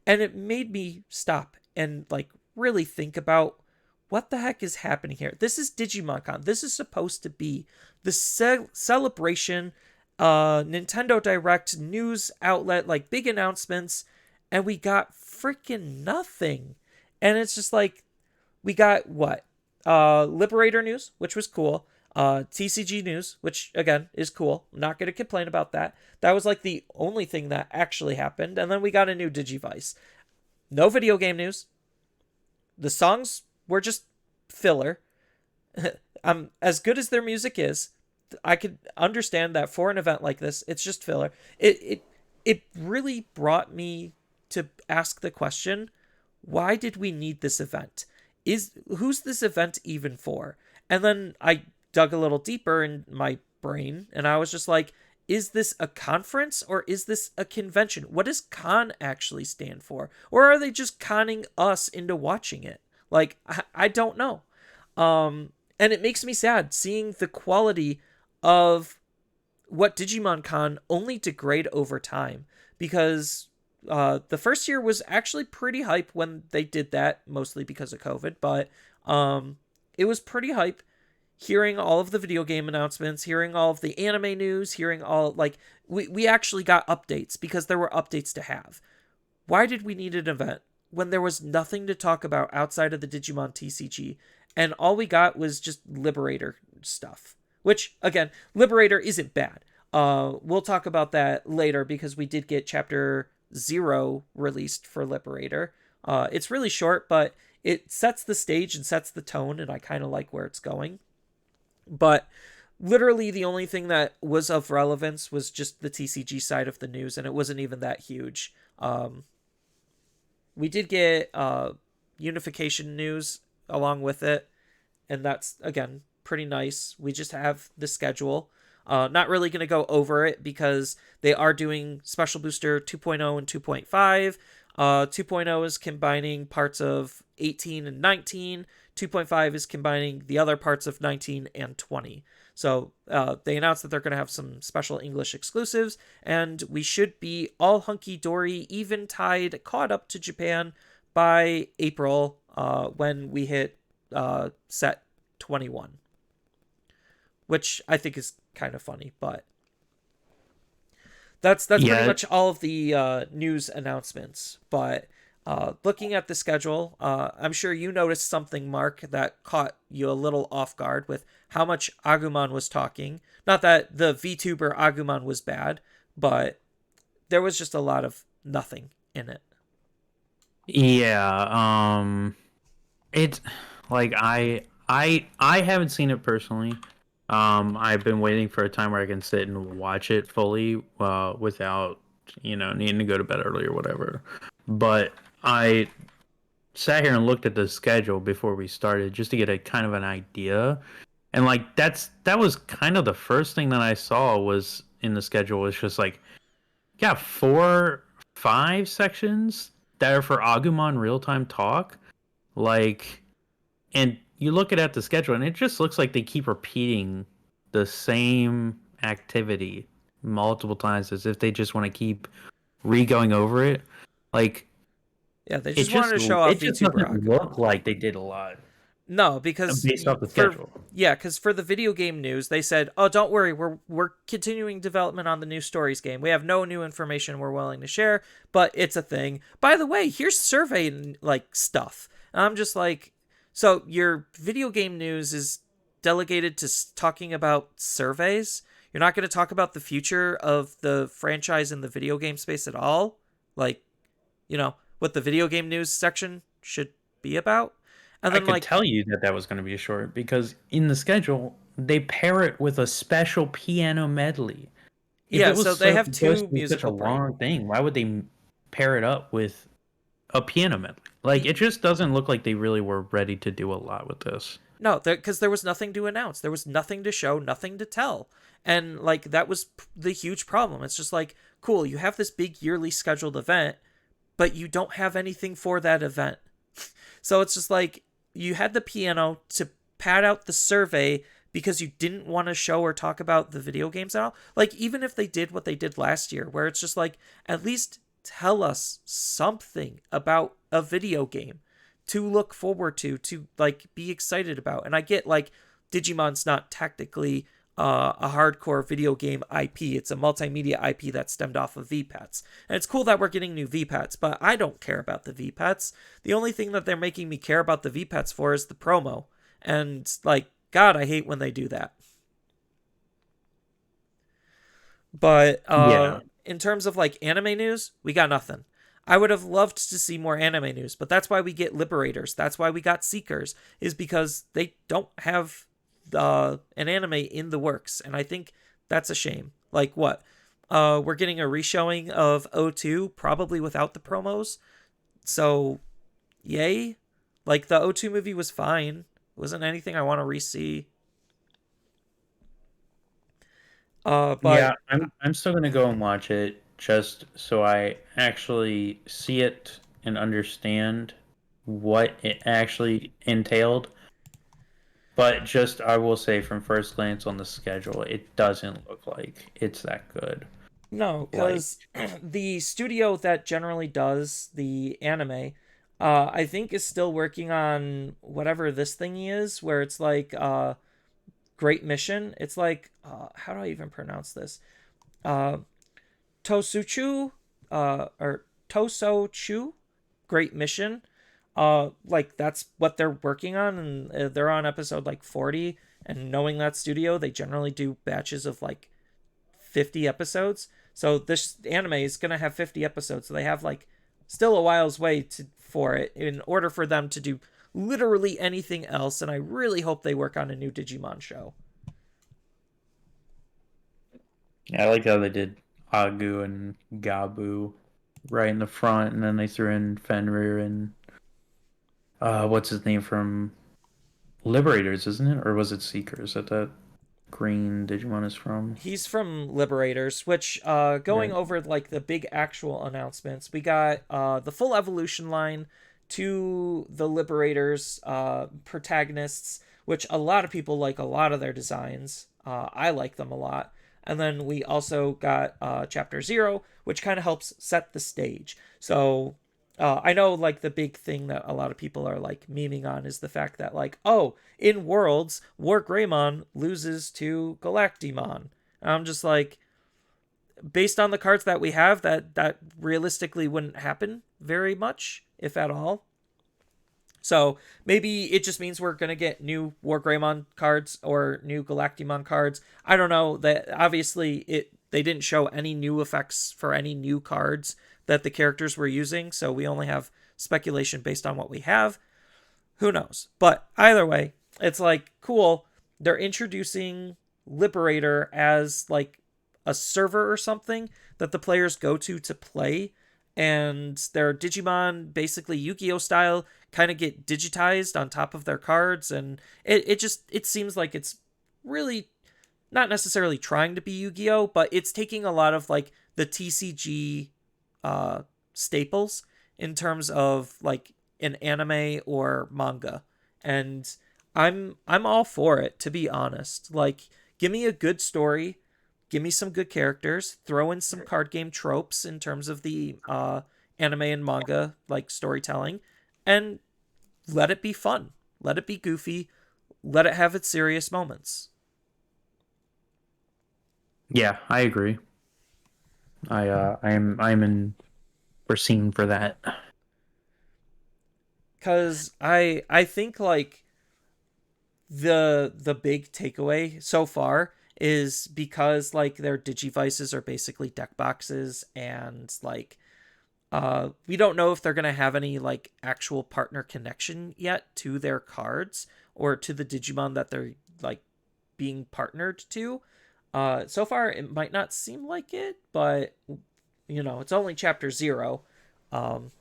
And it made me stop and like really think about what the heck is happening here. This is DigimonCon. This is supposed to be the celebration, Nintendo Direct news outlet, like big announcements, and we got freaking nothing. And it's just like, we got what? Liberator news, which was cool. TCG news, which again is cool. I'm not going to complain about that. That was like the only thing that actually happened. And then we got a new Digivice. No video game news. The songs were just filler. As good as their music is, I could understand that for an event like this, it's just filler. It really brought me to ask the question, why did we need this event? Who's this event even for? And then I dug a little deeper in my brain and I was just like, is this a conference or is this a convention? What does con actually stand for? Or are they just conning us into watching it? Like, I don't know. And it makes me sad seeing the quality of what Digimon Con only degrade over time, because the first year was actually pretty hype when they did that, mostly because of COVID, but it was pretty hype hearing all of the video game announcements, hearing all of the anime news, hearing all, like, we actually got updates because there were updates to have. Why did we need an event when there was nothing to talk about outside of the Digimon TCG, and all we got was just Liberator stuff? Which, again, Liberator isn't bad. We'll talk about that later because we did get Chapter 0 released for Liberator. It's really short, but it sets the stage and sets the tone, and I kind of like where it's going. But literally the only thing that was of relevance was just the TCG side of the news, and it wasn't even that huge. We did get unification news along with it, and that's, again, pretty nice. We just have the schedule. Not really going to go over it because they are doing Special Booster 2.0 and 2.5. 2.0 is combining parts of 18 and 19. 2.5 is combining the other parts of 19 and 20. So they announced that they're going to have some special English exclusives, and we should be all hunky-dory, even-tied, caught up to Japan by April when we hit set 21. Which I think is kind of funny, but that's pretty much all of the news announcements. But looking at the schedule, I'm sure you noticed something, Mark, that caught you a little off guard with how much Agumon was talking. Not that the VTuber Agumon was bad, but there was just a lot of nothing in it. Yeah, it's like I haven't seen it personally. I've been waiting for a time where I can sit and watch it fully, without, needing to go to bed early or whatever. But I sat here and looked at the schedule before we started just to get a kind of an idea. And like that was kind of the first thing that I saw was in the schedule was just like, yeah, 4, 5 sections that are for Agumon real time talk. Like, and you look at the schedule and it just looks like they keep repeating the same activity multiple times as if they just want to keep re-going over it. Like, Yeah, they just wanted to show off it just VTuber doesn't Agumon. look like they did a lot No, because based off the schedule. Because for the video game news, they said, "Oh, don't worry, we're continuing development on the new stories game. We have no new information we're willing to share, but it's a thing. By the way, here's survey like stuff." And I'm just like, so your video game news is delegated to talking about surveys? You're not going to talk about the future of the franchise in the video game space at all? Like, what the video game news section should be about? And I then could like, tell you that that was going to be a short because in the schedule they pair it with a special piano medley. If yeah, it was so they so have supposed two to be such a musical breaks. long thing, why would they pair it up with a piano medley? Like it just doesn't look like they really were ready to do a lot with this. No, because there was nothing to announce. There was nothing to show, nothing to tell. And like that was the huge problem. It's just like, cool, you have this big yearly scheduled event, but you don't have anything for that event. So it's just like you had the piano to pad out the survey because you didn't want to show or talk about the video games at all. Like even if they did what they did last year, where it's just like at least tell us something about a video game to look forward to like be excited about. And I get like Digimon's not technically a hardcore video game IP. It's a multimedia IP that stemmed off of VPATs. And it's cool that we're getting new VPATs, but I don't care about the VPATs. The only thing that they're making me care about the VPATs for is the promo. And like, God, I hate when they do that. But Yeah. in terms of like anime news, we got nothing. I would have loved to see more anime news, but that's why we get Liberators. That's why we got Seekers, is because they don't have an anime in the works, and I think that's a shame. Like what? We're getting a reshowing of O2, probably without the promos. So, yay! Like the O2 movie was fine. It wasn't anything I want to re-see. Yeah, But I'm still gonna go and watch it just so I actually see it and understand what it actually entailed. But just I will say from first glance on the schedule, it doesn't look like it's that good. no, Like, because the studio that generally does the anime, I think is still working on whatever this thingy is, where it's like Great Mission. It's like how do I even pronounce this? Uh, Tosuchu, or Tosochu, Great Mission. Like that's what they're working on, and they're on episode like 40. And knowing that studio, they generally do batches of like 50 episodes. So this anime is going to have 50 episodes. So they have like still a while's way for it in order for them to do literally anything else. And I really hope they work on a new Digimon show. I like how they did Agu and Gabu right in the front, and then they threw in Fenrir and what's his name from Liberators, isn't it? Or was it Seekers that green Digimon is from? He's from Liberators, which going Right. over like the big actual announcements, we got the full evolution line to the Liberators protagonists, which a lot of people like a lot of their designs. I like them a lot. And then we also got Chapter Zero, which kind of helps set the stage. So I know like the big thing that a lot of people are like memeing on is the fact that like, oh, in Worlds, War Greymon loses to Galactimon. And I'm just like, based on the cards that we have, that realistically wouldn't happen very much, if at all. So maybe it just means we're gonna get new War Greymon cards or new Galactimon cards. I don't know. That obviously it they didn't show any new effects for any new cards that the characters were using, so we only have speculation based on what we have. Who knows? But either way, it's like cool. They're introducing Liberator as like a server or something that the players go to play, and their Digimon, basically Yu-Gi-Oh style, kind of get digitized on top of their cards, and it seems like it's really not necessarily trying to be Yu-Gi-Oh, but it's taking a lot of like the TCG staples in terms of like an anime or manga. And I'm all for it, to be honest. Like give me a good story, give me some good characters, throw in some card game tropes in terms of the anime and manga like storytelling, and let it be fun. Let it be goofy. Let it have its serious moments. Yeah, I agree. I'm in we're seen for that. Cause I think like the big takeaway so far is because like their digivices are basically deck boxes, and like We don't know if they're going to have any like actual partner connection yet to their cards or to the Digimon that they're like being partnered to. So far, it might not seem like it, but it's only chapter 0. Um,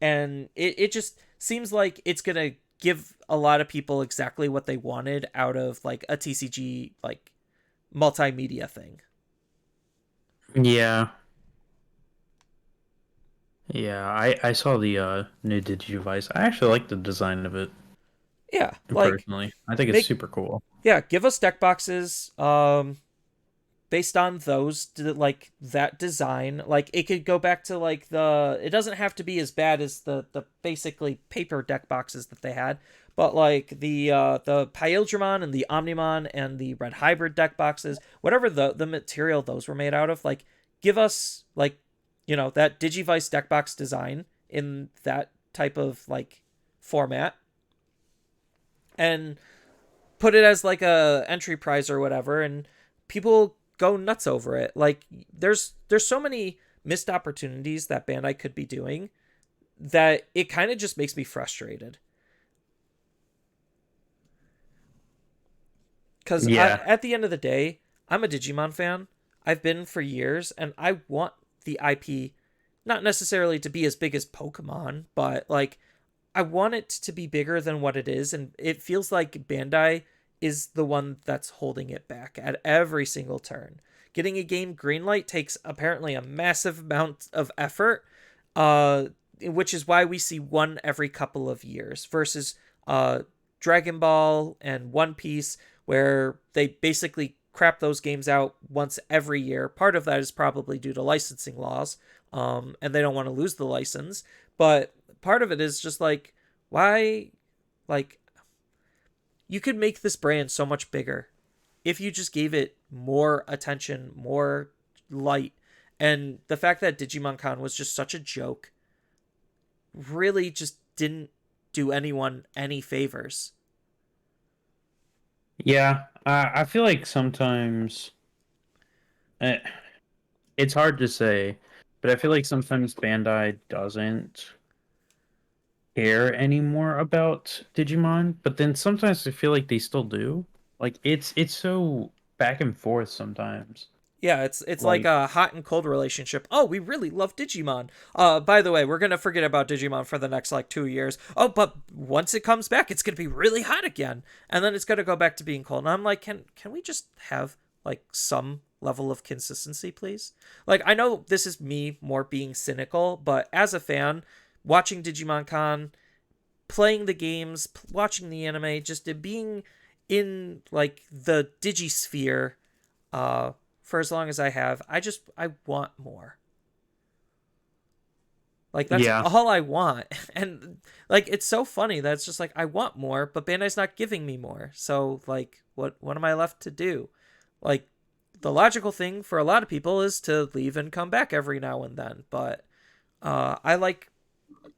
and it just seems like it's going to give a lot of people exactly what they wanted out of like a TCG, like multimedia thing. Yeah, yeah. I saw the new Digivice. I actually like the design of it Yeah, like personally. I think it's make super cool. yeah, give us deck boxes. Based on those like that design, like it could go back to like it doesn't have to be as bad as the basically paper deck boxes that they had, but like the Pyldramon and the Omnimon and the Red Hybrid deck boxes, whatever the material those were made out of, like give us like that Digivice deck box design in that type of like format, and put it as like a entry prize or whatever, and people go nuts over it. Like there's so many missed opportunities that Bandai could be doing that it kind of just makes me frustrated. Cuz Yeah, at the end of the day, I'm a Digimon fan. I've been for years, and I want the IP not necessarily to be as big as Pokemon, but like I want it to be bigger than what it is, and it feels like Bandai is the one that's holding it back at every single turn. Getting a game greenlight takes apparently a massive amount of effort, uh, which is why we see one every couple of years versus Dragon Ball and One Piece, where they basically crap those games out once every year. Part of that is probably due to licensing laws, and they don't want to lose the license. But part of it is just like, why, like, you could make this brand so much bigger if you just gave it more attention, more light. And the fact that Digimon Con was just such a joke really just didn't do anyone any favors. yeah. I feel like sometimes eh, it's hard to say, but I feel like sometimes Bandai doesn't care anymore about Digimon, but then sometimes I feel like they still do. Like it's so back and forth sometimes. Yeah, it's like Like a hot and cold relationship. Oh, we really love Digimon. By the way, we're gonna forget about Digimon for the next like 2 years. Oh, but once it comes back, it's gonna be really hot again, and then it's gonna go back to being cold. And I'm like, can we just have like some level of consistency, please? Like, I know this is me more being cynical, but as a fan, watching Digimon Con, playing the games, watching the anime, just being in like the Digisphere uh, for as long as I have. I want more. Like that's yeah. all I want. And like it's so funny that it's just like I want more, but Bandai's not giving me more. So like what am I left to do? Like the logical thing for a lot of people is to leave and come back every now and then, but I like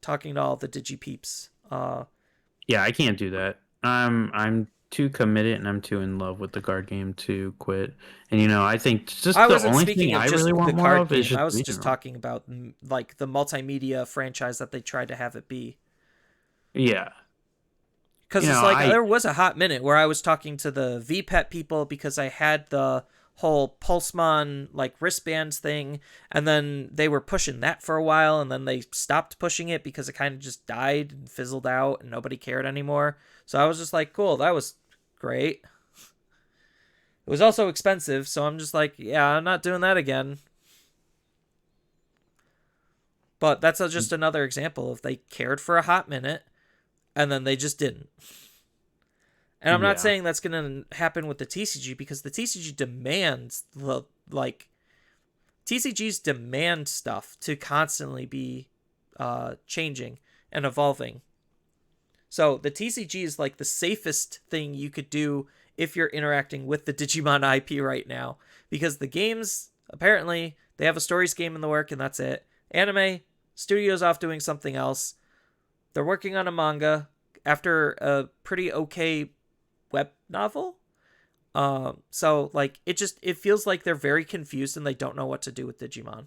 talking to all the Digi peeps. Yeah, I can't do that. I'm too committed and I'm too in love with the card game to quit. And I think just I the wasn't only speaking thing of I really just the want more card of is game. just I was just regional. talking about like the multimedia franchise that they tried to have it be. Yeah. Because it's like I there was a hot minute where I was talking to the VPET people because I had the whole Pulsemon like wristbands thing, and then they were pushing that for a while, and then they stopped pushing it because it kind of just died and fizzled out, and nobody cared anymore. So I was just like, cool, that was great. It was also expensive, so I'm just like, yeah, I'm not doing that again. But that's just another example of they cared for a hot minute, and then they just didn't. And I'm not yeah. saying that's going to happen with the TCG because the TCG demands like TCGs demand stuff to constantly be changing and evolving. So the TCG is like the safest thing you could do if you're interacting with the Digimon IP right now, because the games apparently they have a stories game in the work and that's it. Anime studio's off doing something else. They're working on a manga after a pretty okay web novel. So like it feels like they're very confused and they don't know what to do with Digimon.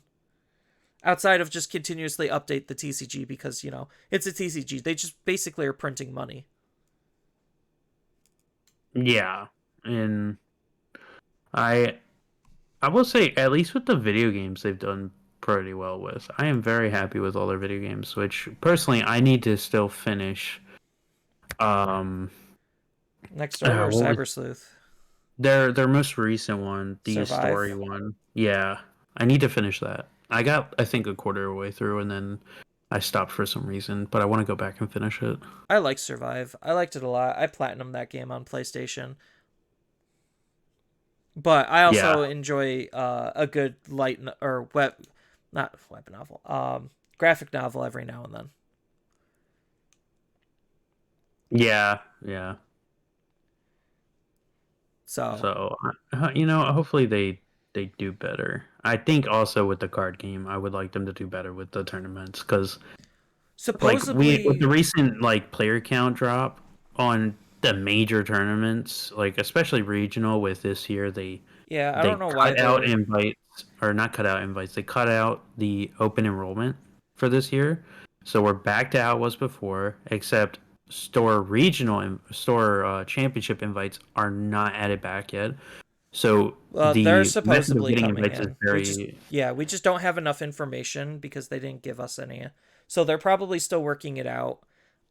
outside of just continuously update the TCG because, it's a TCG. They just basically are printing money. Yeah, and I I will say at least with the video games they've done pretty well with. I am very happy with all their video games, which personally I need to still finish. Um, Next Order or what was Cyber Sleuth? their most recent one, the story Survive. one? Yeah, I need to finish that. I got I think a quarter of the way through, and then I stopped for some reason, but I want to go back and finish it. I like Survive. I liked it a lot. I platinumed that game on PlayStation. But I Yeah, also enjoy a good or not web novel, graphic novel every now and then. yeah. So So hopefully they do better. I think also with the card game, I would like them to do better with the tournaments because like we with the supposedly, recent like player count drop on the major tournaments, like especially regional with this year, yeah, I don't they know why cut out they're. invites or not cut out invites. They cut out the open enrollment for this year, so we're back to how it was before, except store championship invites are not added back yet. So Well, they're the method of supposedly getting coming invites is in. very We just don't have enough information because they didn't give us any. So they're probably still working it out.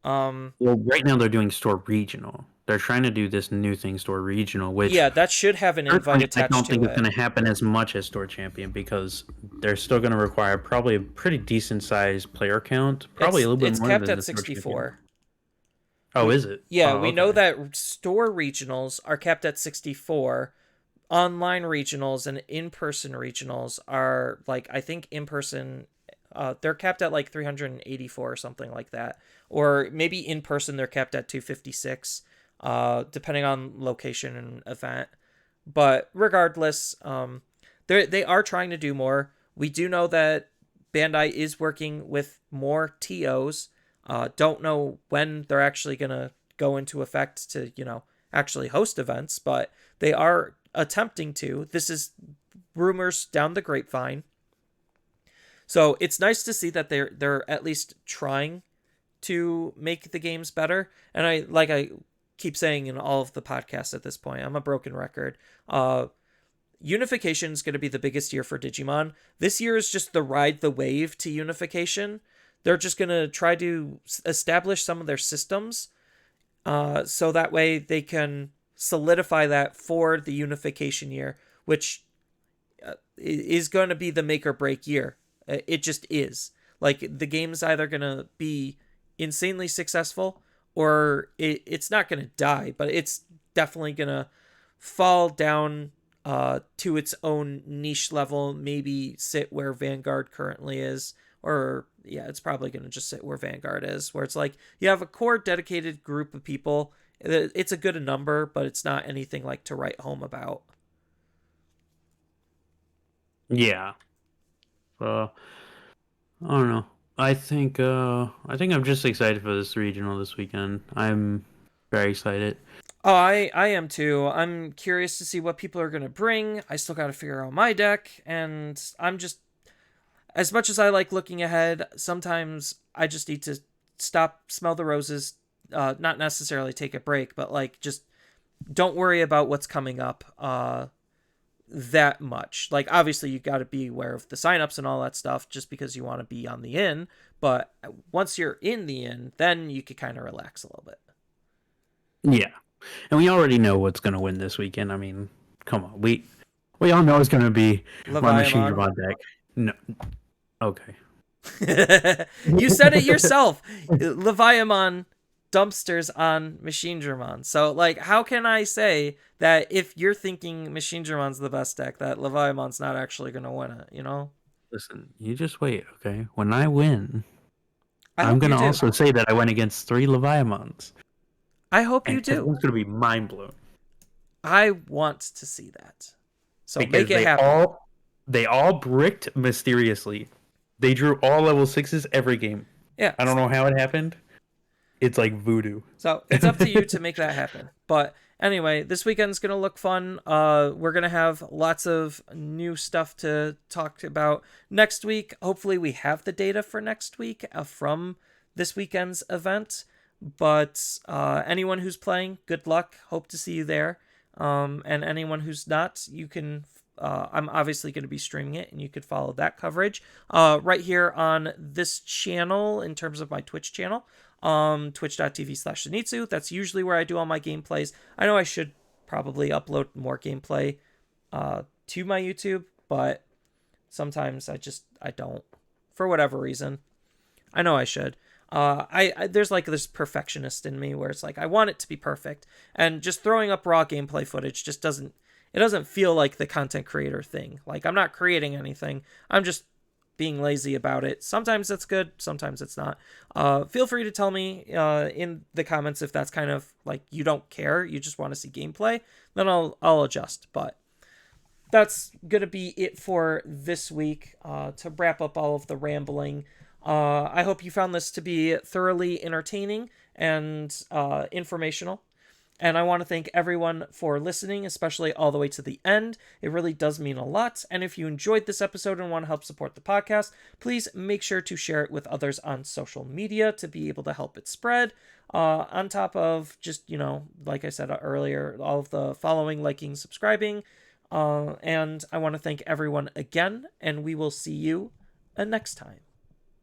Um, well. Right now, they're doing store regional. They're trying to do this new thing, store regional, which yeah, that should have an invite personally I attached don't to think it's it. going to happen as much as store champion because they're still going to require probably a pretty decent sized player count, probably a little bit It's more capped than at the store champion. 64. Oh, We is it? Yeah, Oh, we know okay. that store regionals are capped at 64. Online regionals and in-person regionals are like, I think in person they're capped at like 384 or something like that, or maybe in person they're capped at 256 depending on location and event. But regardless, they are trying to do more. We do know that Bandai is working with more TOs. Don't know when they're actually gonna go into effect to actually host events, but they are attempting to. This is rumors down the grapevine. So it's nice to see that they're at least trying to make the games better. And I keep saying in all of the podcasts at this point, I'm a broken record. Unification is going to be the biggest year for Digimon. This year is just the ride the wave to unification. They're just going to try to establish some of their systems so that way they can solidify that for the unification year, which is going to be the make or break year. It just is. Like the game's either going to be insanely successful or it's not going to die, but it's definitely going to fall down to its own niche level, maybe sit where Vanguard currently is, or yeah, it's probably going to just sit where Vanguard is, where it's like you have a core dedicated group of people. It's a good number, but it's not anything like to write home about. Yeah. Uh, I don't know. I think I'm just excited for this regional this weekend. I'm very excited. Oh, I am too. I'm curious to see what people are gonna bring. I still got to figure out my deck, and I'm just as much as I like looking ahead. Sometimes I just need to stop, smell the roses, not necessarily take a break, but like just don't worry about what's coming up that much. Like obviously you got to be aware of the signups and all that stuff just because you want to be on the in, but once you're in the in, then you could kind of relax a little bit. Yeah. And we already know what's going to win this weekend. I mean, come on. We all know it's going to be my Machine Leviamon. Dramon deck. No. Okay. You said it yourself. Leviamon dumpsters on Machine Dramon. So like how can I say that if you're thinking Machine Dramon's the best deck that Leviamon's not actually going to win it? Listen, you just wait, okay? When I win, I I'm hope going you to do. also say that I went against 3 Leviamons. I hope you And do. everyone's going to be mind blown I want to see that. So make because it they happen. all they all bricked mysteriously. They drew all level 6s every game. Yeah, I don't know how it happened. It's like voodoo. So it's up to you to make that happen. But anyway, this weekend's gonna look fun. We're gonna have lots of new stuff to talk about next week. Hopefully, we have the data for next week from this weekend's event. But anyone who's playing, good luck. Hope to see you there. And anyone who's not, you can. I'm obviously going to be streaming it, and you could follow that coverage right here on this channel in terms of my Twitch channel, twitch.tv/Zenitsu. That's usually where I do all my gameplays. I know I should probably upload more gameplay to my YouTube, but sometimes I don't for whatever reason. I know I should. There's like this perfectionist in me where it's like I want it to be perfect, and just throwing up raw gameplay footage just doesn't feel like the content creator thing. Like I'm not creating anything. I'm just being lazy about it. Sometimes that's good, sometimes it's not. Feel free to tell me in the comments if that's kind of like you don't care, you just want to see gameplay. Then I'll adjust. But that's gonna be it for this week. To wrap up all of the rambling, I hope you found this to be thoroughly entertaining and informational. And I want to thank everyone for listening, especially all the way to the end. It really does mean a lot. And if you enjoyed this episode and want to help support the podcast, please make sure to share it with others on social media to be able to help it spread. On top of just, like I said earlier, all of the following, liking, subscribing. And I want to thank everyone again, and we will see you next time.